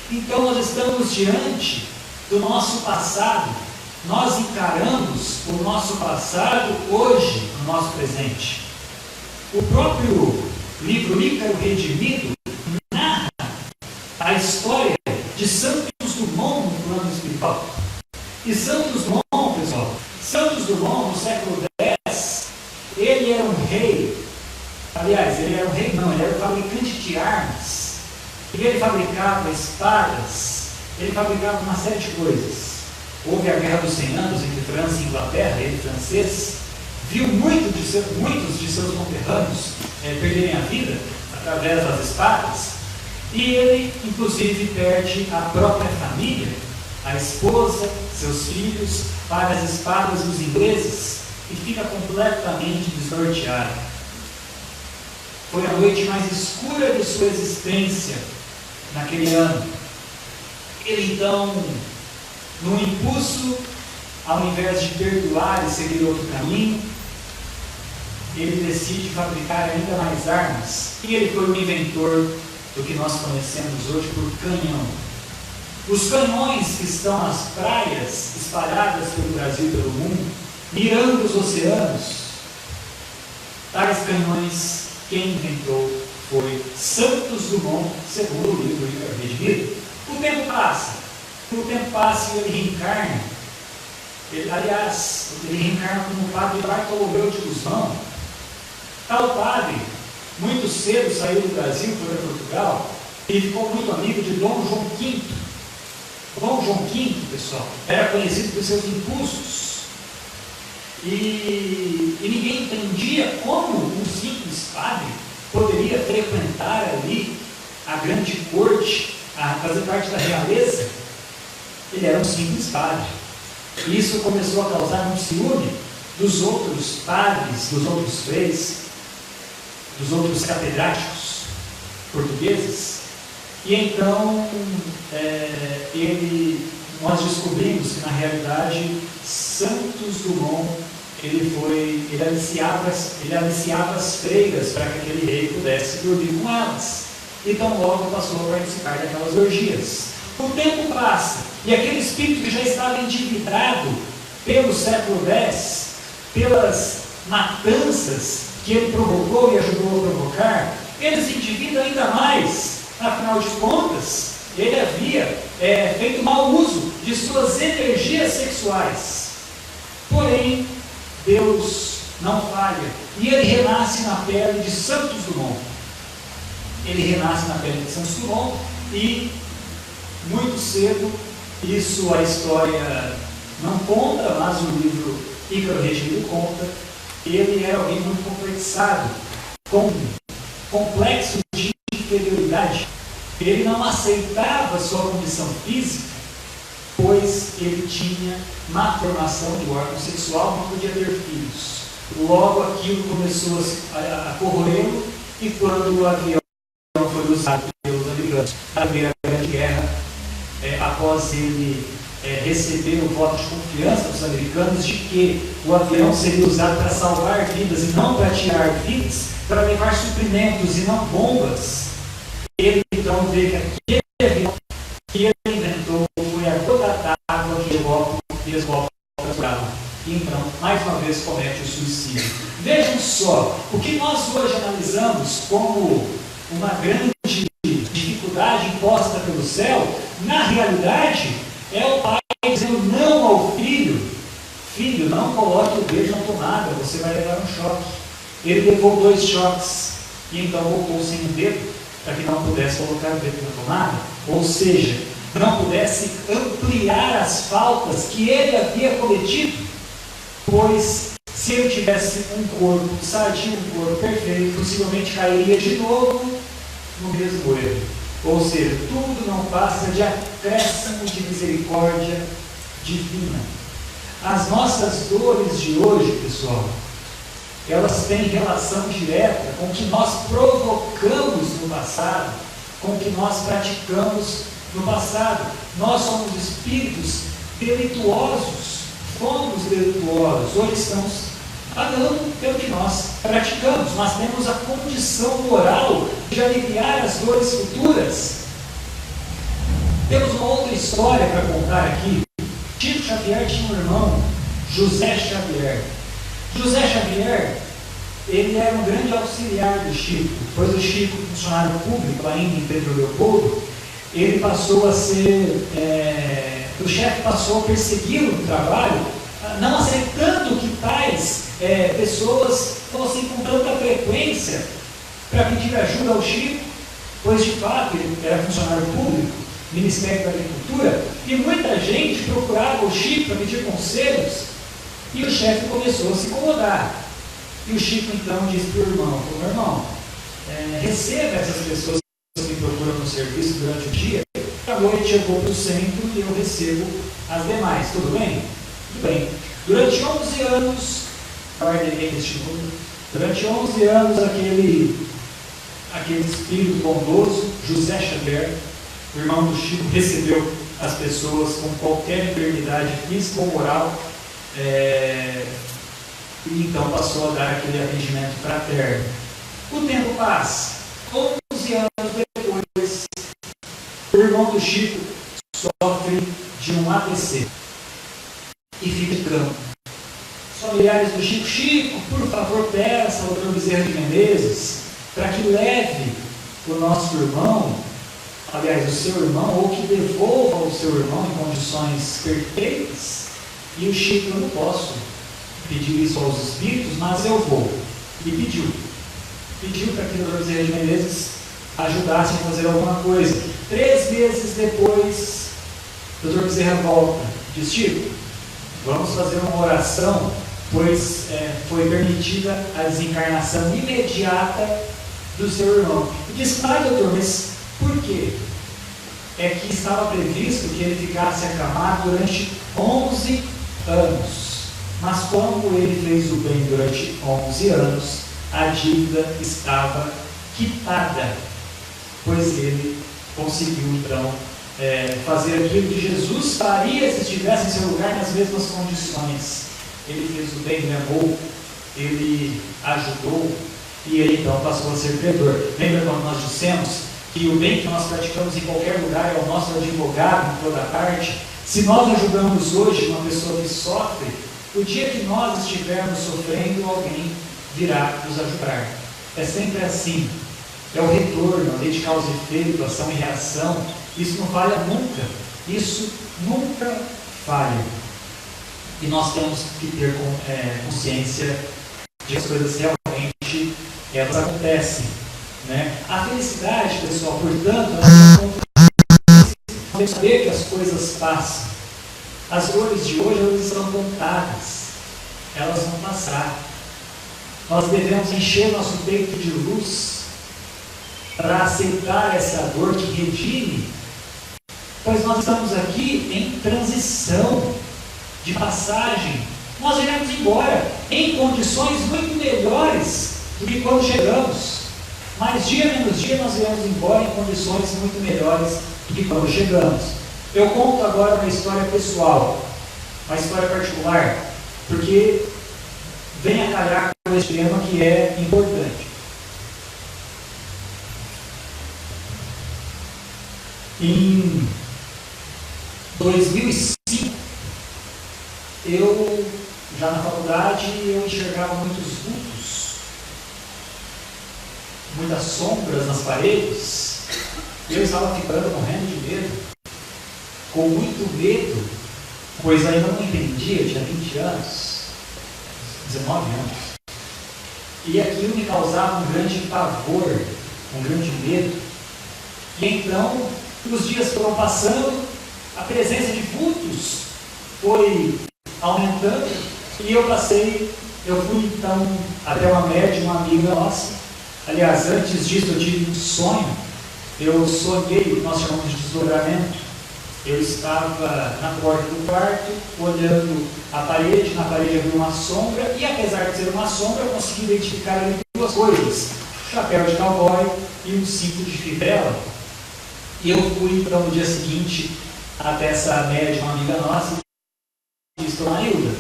Então nós estamos diante do nosso passado, nós encaramos o nosso passado hoje no nosso presente. O próprio livro Ícaro Redimido narra a história de Santos Dumont no plano espiritual. E Santos Dumont, pessoal, Santos Dumont no século X, ele era um rei, aliás, ele era um rei não, ele era um fabricante de armas, e ele fabricava espadas, ele fabricava uma série de coisas. Houve a Guerra dos 100 Anos entre França e Inglaterra, ele francês, viu muitos de seus conterrâneos perderem a vida através das espadas, e ele, inclusive, perde a própria família, a esposa, seus filhos, para as espadas dos ingleses, e fica completamente desnorteado. Foi a noite mais escura de sua existência naquele ano. Ele então, num impulso, ao invés de perdoar e seguir outro caminho, ele decide fabricar ainda mais armas. E ele foi o inventor do que nós conhecemos hoje por canhão. Os canhões que estão nas praias, espalhadas pelo Brasil e pelo mundo, mirando os oceanos, tais canhões, quem inventou foi Santos Dumont, segundo o livro Ícaro Redimido. O tempo passa e ele reencarna. Ele reencarna como o padre Bartolomeu de Gusmão. Tal padre, muito cedo saiu do Brasil, foi para Portugal, e ficou muito amigo de Dom João V. Dom João V, pessoal, era conhecido por seus impulsos. E ninguém entendia como um simples padre poderia frequentar ali a grande corte, a fazer parte da realeza. Ele era um simples padre. E isso começou a causar um ciúme dos outros padres, dos outros freis, dos outros catedráticos portugueses. E então nós descobrimos que na realidade Santos Dumont ele aliciava as freiras para que aquele rei pudesse dormir com elas. Então logo passou a participar daquelas orgias. O tempo passa e aquele espírito que já estava endividado pelo século X, pelas matanças que ele provocou e ajudou a provocar, ele se endivida ainda mais. Afinal de contas, ele havia feito mau uso de suas energias sexuais. Porém, Deus não falha, e ele renasce na pele de Santos Dumont. E muito cedo, isso a história não conta, mas o livro Ícaro Redimido conta, ele era alguém muito complexado, com complexo de inferioridade. Ele não aceitava sua condição física, pois ele tinha má formação do órgão sexual, não podia ter filhos. Logo aquilo começou a corroê-lo, e quando o avião foi usado pelos americanos na Primeira Grande Guerra, após ele receber o voto de confiança dos americanos de que o avião seria usado para salvar vidas e não para tirar vidas, para levar suprimentos e não bombas, ele então vê que aquele avião que ele inventou foi a gota d'água que fez volta para a e então, mais uma vez, comete o suicídio. Vejam só, o que nós hoje analisamos como uma grande dificuldade imposta pelo céu, na realidade, é o pai dizendo não ao filho: filho, não coloque o dedo na tomada, você vai levar um choque. Ele levou 2 choques, e então voltou sem o dedo, para que não pudesse colocar o dedo na tomada, ou seja, não pudesse ampliar as faltas que ele havia cometido, pois se ele tivesse um corpo sadio, um corpo perfeito, possivelmente cairia de novo no mesmo erro. Ou seja, tudo não passa de acréscimo de misericórdia divina. As nossas dores de hoje, pessoal, elas têm relação direta com o que nós provocamos no passado, com o que nós praticamos no passado. Nós somos espíritos delituosos, fomos delituosos, hoje estamos pagando pelo que nós praticamos. Nós temos a condição moral de aliviar as dores futuras. Temos uma outra história para contar aqui. Chico Xavier tinha um irmão, José Xavier. José Xavier, ele era um grande auxiliar do Chico, pois o Chico, funcionário público ainda em Pedro Leopoldo, ele passou a ser, o chefe passou a persegui-lo no trabalho, não aceitando que tais pessoas assim com tanta frequência para pedir ajuda ao Chico, pois de fato ele era funcionário público, Ministério da Agricultura, e muita gente procurava o Chico para pedir conselhos, e o chefe começou a se incomodar. E o Chico então disse para o irmão: meu irmão, receba essas pessoas que me procuram no serviço durante o dia, à noite eu vou para o centro e eu recebo as demais, tudo bem? Tudo bem. Durante 11 anos, guardei este número, durante 11 anos aquele espírito bondoso, José Xavier, o irmão do Chico, recebeu as pessoas com qualquer enfermidade física ou moral, e então passou a dar aquele atendimento fraterno. O tempo passa, 11 anos depois, o irmão do Chico sofre de um AVC e fica de cama. Os familiares do Chico: Chico, por favor, peça ao Dr. Bezerra de Menezes para que leve o nosso irmão, aliás, o seu irmão, ou que devolva o seu irmão em condições perfeitas. E o Chico: eu não posso pedir isso aos espíritos, mas eu vou. E pediu para que o Dr. Bezerra de Menezes ajudasse a fazer alguma coisa. 3 meses depois, o Dr. Bezerra volta, diz: Chico, vamos fazer uma oração, pois foi permitida a desencarnação imediata do seu irmão. E diz: doutor, mas por quê? É que estava previsto que ele ficasse acamado durante 11 anos. Mas como ele fez o bem durante 11 anos, a dívida estava quitada, pois ele conseguiu então fazer aquilo que Jesus faria se estivesse em seu lugar nas mesmas condições. Ele fez o bem, ele amou, ele ajudou, e ele então passou a ser credor. Lembra quando nós dissemos que o bem que nós praticamos em qualquer lugar é o nosso advogado em toda parte? Se nós ajudamos hoje uma pessoa que sofre, o dia que nós estivermos sofrendo, alguém virá nos ajudar. É sempre assim. É o retorno, a lei de causa e efeito, ação e reação. Isso não falha nunca. Isso nunca falha. E nós temos que ter consciência de que as coisas realmente elas acontecem. Né? A felicidade, pessoal, portanto, nós devemos saber que as coisas passam. As dores de hoje, elas estão contadas. Elas vão passar. Nós devemos encher nosso peito de luz para aceitar essa dor que redime, pois nós estamos aqui em transição, de passagem. Nós iremos embora em condições muito melhores do que quando chegamos, mas dia menos dia nós iremos embora em condições muito melhores do que quando chegamos. Eu conto agora uma história pessoal, uma história particular, porque vem a calhar com esse tema que é importante. Em 2005, eu, já na faculdade, eu enxergava muitos vultos, muitas sombras nas paredes. Eu estava ficando morrendo de medo, com muito medo, pois ainda não entendia, eu tinha 20 anos, 19 anos. E aquilo me causava um grande pavor, um grande medo. E então, os dias foram passando, a presença de vultos foi aumentando, e eu fui então até uma médium, uma amiga nossa. Aliás, antes disso eu tive um sonho, eu sonhei o que nós chamamos de desdobramento. Eu estava na porta do quarto, olhando a parede, na parede havia uma sombra, e apesar de ser uma sombra, eu consegui identificar ali 2 coisas: chapéu de cowboy e um cinto de fivela. E eu fui então no dia seguinte até essa médium, uma amiga nossa, e disse: dona Hilda,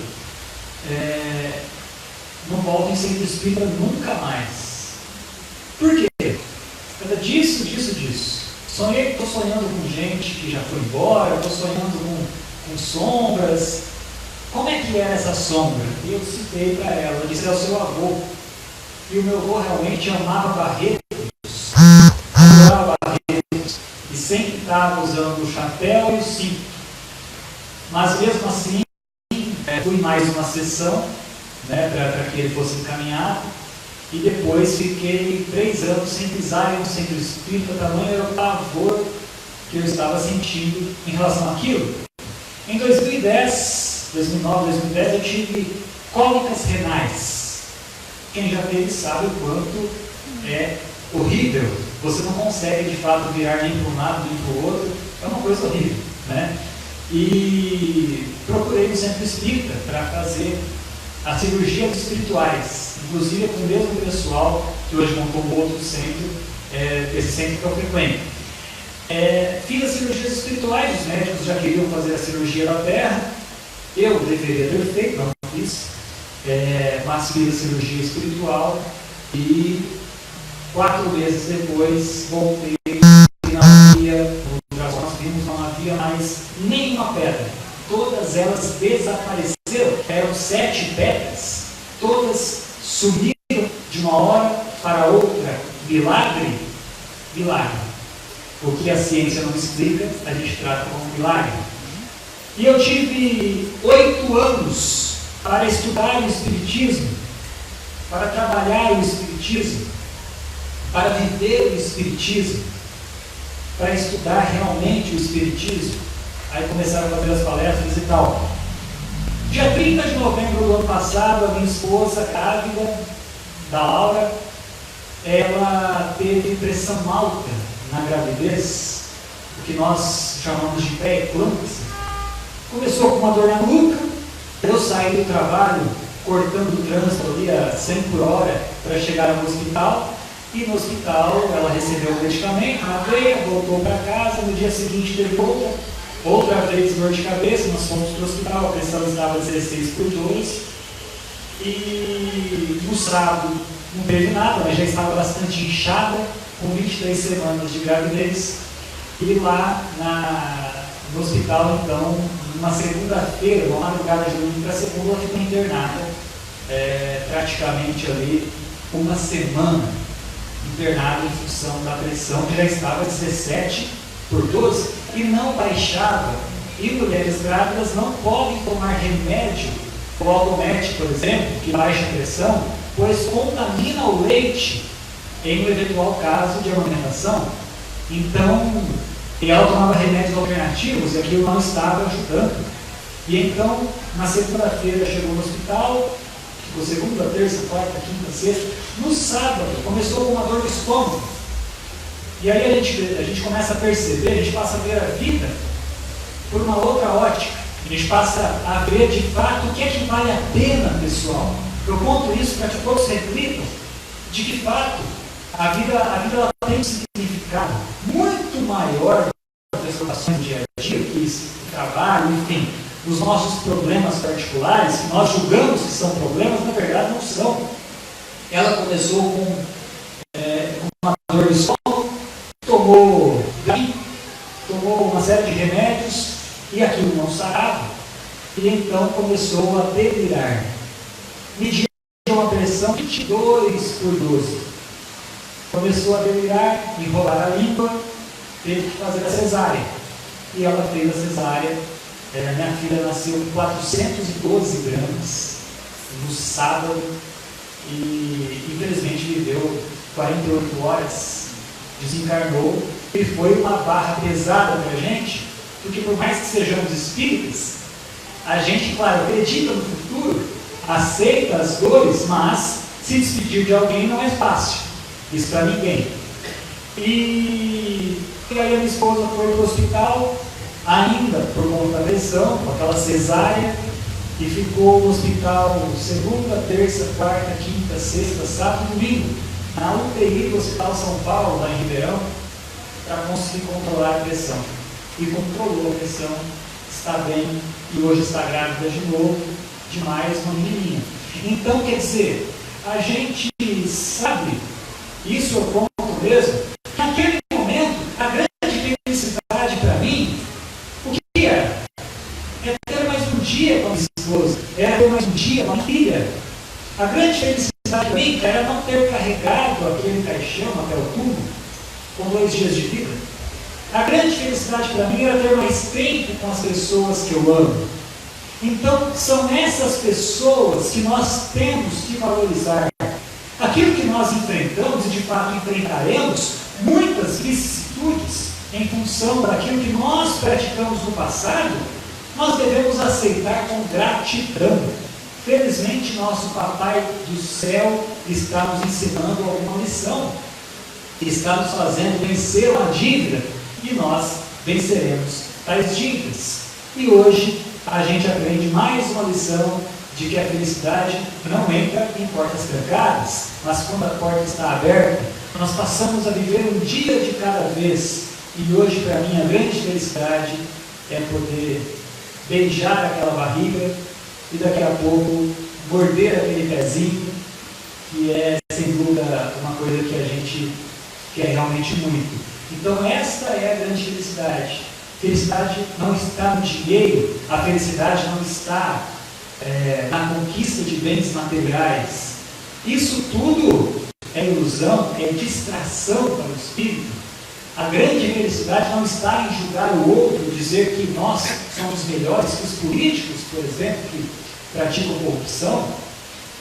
não volto em centro espírita nunca mais. Por quê? Disso. Estou sonhando com gente que já foi embora, estou sonhando com sombras. Como é que era essa sombra? E eu citei para ela, eu disse: é o seu avô. E o meu avô realmente amava Barretos, adorava Barretos, e sempre estava usando o chapéu e o cinto. Mas mesmo assim, fui mais uma sessão, né, para que ele fosse encaminhado, E depois fiquei 3 anos sem pisar em um centro espírita, tamanho era o pavor que eu estava sentindo em relação àquilo. Em 2010, 2009, 2010, eu tive cólicas renais. Quem já teve sabe o quanto é horrível. Você não consegue, de fato, virar nem para um lado nem para o outro. É uma coisa horrível, né? E procurei no centro espírita para fazer as cirurgias espirituais, inclusive com o mesmo pessoal que hoje montou um outro centro, esse centro que eu frequento. Fiz as cirurgias espirituais, os médicos já queriam fazer a cirurgia da terra, eu deveria ter feito, não fiz, mas fiz a cirurgia espiritual e 4 meses depois voltei e não havia, nós vimos, não havia mais nenhuma pedra. Todas elas desapareceram, eram 7 pedras, todas sumiram de uma hora para outra. Milagre? Milagre. O que a ciência não explica, a gente trata como milagre. E eu tive 8 anos para estudar o Espiritismo, para trabalhar o Espiritismo, para viver o Espiritismo, para estudar realmente o Espiritismo. Aí começaram a fazer as palestras e tal. Dia 30 de novembro do ano passado, a minha esposa, grávida, da Laura, ela teve pressão alta na gravidez, o que nós chamamos de pré-eclâmpsia. Começou com uma dor na nuca, eu saí do trabalho cortando o trânsito ali a 100 por hora para chegar no hospital, e no hospital ela recebeu o medicamento na veia, voltou para casa, no dia seguinte teve outra vez dor de cabeça, nós fomos para o hospital, a pressão estava 16/2, e no sábado não teve nada, mas já estava bastante inchada, com 23 semanas de gravidez, e lá no hospital, então, numa segunda-feira, uma madrugada de domingo para segunda, ela ficou internada, praticamente ali 1 semana, internada em função da pressão, que já estava 17/12, e não baixava. E mulheres grávidas não podem tomar remédio, o Aldomete, por exemplo, que baixa a pressão, pois contamina o leite em um eventual caso de amamentação. Então, ela tomava remédios alternativos e aquilo não estava ajudando. E então, na segunda-feira chegou no hospital, ficou segunda, terça, quarta, quinta, sexta. No sábado, começou com uma dor no estômago. E aí a gente começa a perceber, a gente passa a ver a vida por uma outra ótica. A gente passa a ver de fato o que é que vale a pena, pessoal. Eu conto isso para que todos reflitam de que fato a vida ela tem um significado muito maior das preocupações do dia a dia, que o trabalho, enfim, os nossos problemas particulares, que nós julgamos que são problemas, na verdade não são. Ela começou com uma dor de estômago, tomou uma série de remédios e aquilo não sarava, e então começou a delirar. Mediu uma pressão 22/12. Começou a delirar, enrolar a língua, teve que fazer a cesárea. E ela fez a cesárea. Minha filha nasceu com 412 gramas no sábado e infelizmente viveu 48 horas, desencarnou, e foi uma barra pesada para a gente, porque por mais que sejamos espíritas, a gente, claro, acredita no futuro, aceita as dores, mas se despedir de alguém não é fácil, isso para ninguém. E aí a minha esposa foi para o hospital, ainda por conta da pressão, com aquela cesárea, e ficou no hospital segunda, terça, quarta, quinta, sexta, sábado e domingo, na UTI do Hospital São Paulo, lá em Ribeirão, para conseguir controlar a pressão. E controlou a pressão, está bem, e hoje está grávida de novo, de mais uma menininha. Então, quer dizer, a gente sabe, isso eu conto mesmo, que naquele momento, a grande felicidade para mim, o que era? É ter mais um dia com a minha esposa, era ter mais um dia com a minha filha. A grande felicidade para mim era não ter carregado aquele caixão até o túmulo, com 2 dias de vida. A grande felicidade para mim era ter mais tempo com as pessoas que eu amo. Então, são essas pessoas que nós temos que valorizar. Aquilo que nós enfrentamos, e de fato enfrentaremos, muitas vicissitudes em função daquilo que nós praticamos no passado, nós devemos aceitar com gratidão. Felizmente, nosso Papai do céu está nos ensinando alguma lição, está nos fazendo vencer uma dívida, e nós venceremos tais dívidas. E hoje a gente aprende mais uma lição de que a felicidade não entra em portas trancadas, mas quando a porta está aberta, nós passamos a viver um dia de cada vez. E hoje, para mim, a grande felicidade é poder beijar aquela barriga e daqui a pouco morder aquele pezinho, que é, sem dúvida, uma coisa que a gente quer realmente muito. Então, esta é a grande felicidade. Felicidade não está no dinheiro, a felicidade não está na conquista de bens materiais. Isso tudo é ilusão, é distração para o espírito. A grande felicidade não está em julgar o outro, dizer que nós somos melhores que os políticos, por exemplo, que praticam corrupção.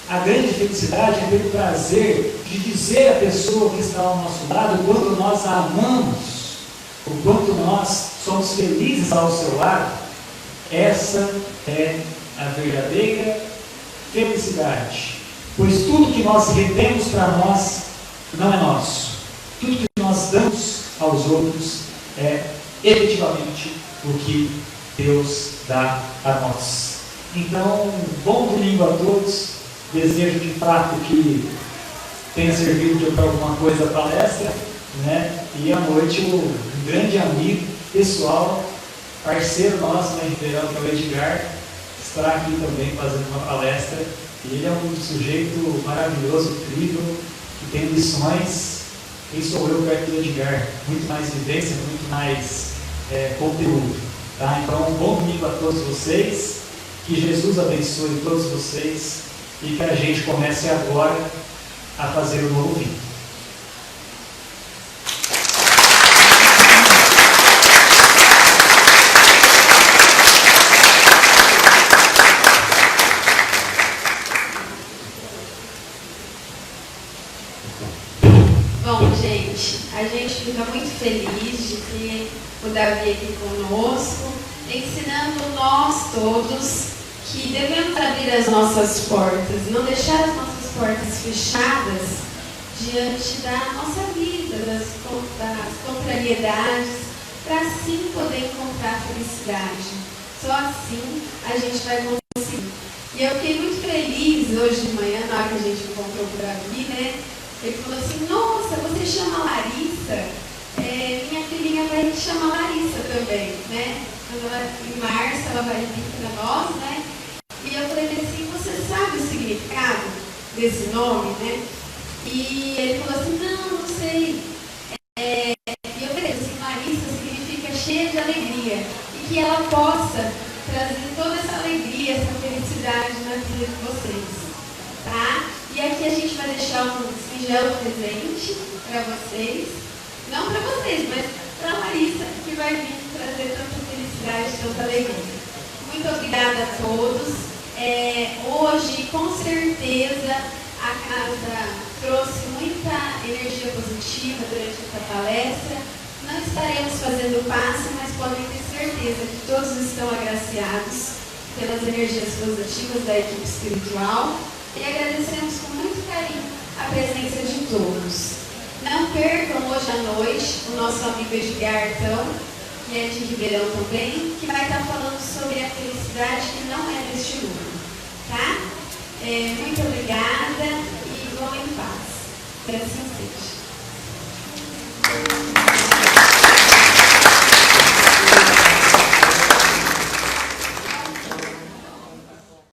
A grande felicidade é ter o prazer de dizer à pessoa que está ao nosso lado o quanto nós a amamos, o quanto nós somos felizes ao seu lado. Essa é a verdadeira felicidade. Pois tudo que nós retemos para nós não é nosso. Tudo que nós damos aos outros é efetivamente o que Deus dá a nós. Então, bom domingo a todos. Desejo de fato que tenha servido para alguma coisa a palestra, né? E à noite um grande amigo, pessoal, parceiro nosso na Ribeirão, que é o Edgar, estará aqui também fazendo uma palestra. E ele é um sujeito maravilhoso, incrível, que tem lições. Quem sou eu perto do Edgar? Muito mais vivência, muito mais conteúdo. Tá? Então, um bom domingo a todos vocês. Que Jesus abençoe todos vocês e que a gente comece agora a fazer o novo vinho. Bom, gente, a gente fica muito feliz de ter o Davi aqui conosco, ensinando nós todos que devemos abrir as nossas portas, não deixar as nossas portas fechadas diante da nossa vida, das contrariedades, para assim poder encontrar felicidade. Só assim a gente vai conseguir. E eu fiquei muito feliz hoje de manhã, na hora que a gente encontrou o Davi, né? Ele falou assim: nossa, você chama Larissa? Minha filhinha vai te chamar Larissa também, né? Em março ela vai vir para nós, né? E eu falei assim: você sabe o significado desse nome, né? E ele falou assim: não sei. E eu falei assim: Larissa significa cheia de alegria. E que ela possa trazer toda essa alegria, essa felicidade na vida de vocês. Tá? E aqui a gente vai deixar um singelo presente para vocês. Não para vocês, mas para a Larissa, que vai vir trazer tanta felicidade, tanta alegria. Muito obrigada a todos. Hoje, com certeza, a casa trouxe muita energia positiva durante essa palestra. Não estaremos fazendo passe, mas podem ter certeza que todos estão agraciados pelas energias positivas da equipe espiritual. E agradecemos com muito carinho a presença de todos. Não percam hoje à noite o nosso amigo Edgar, que é de Ribeirão também, que vai estar falando sobre a felicidade que não é deste mundo. Tá? Muito obrigada e vão em paz. Que assim seja.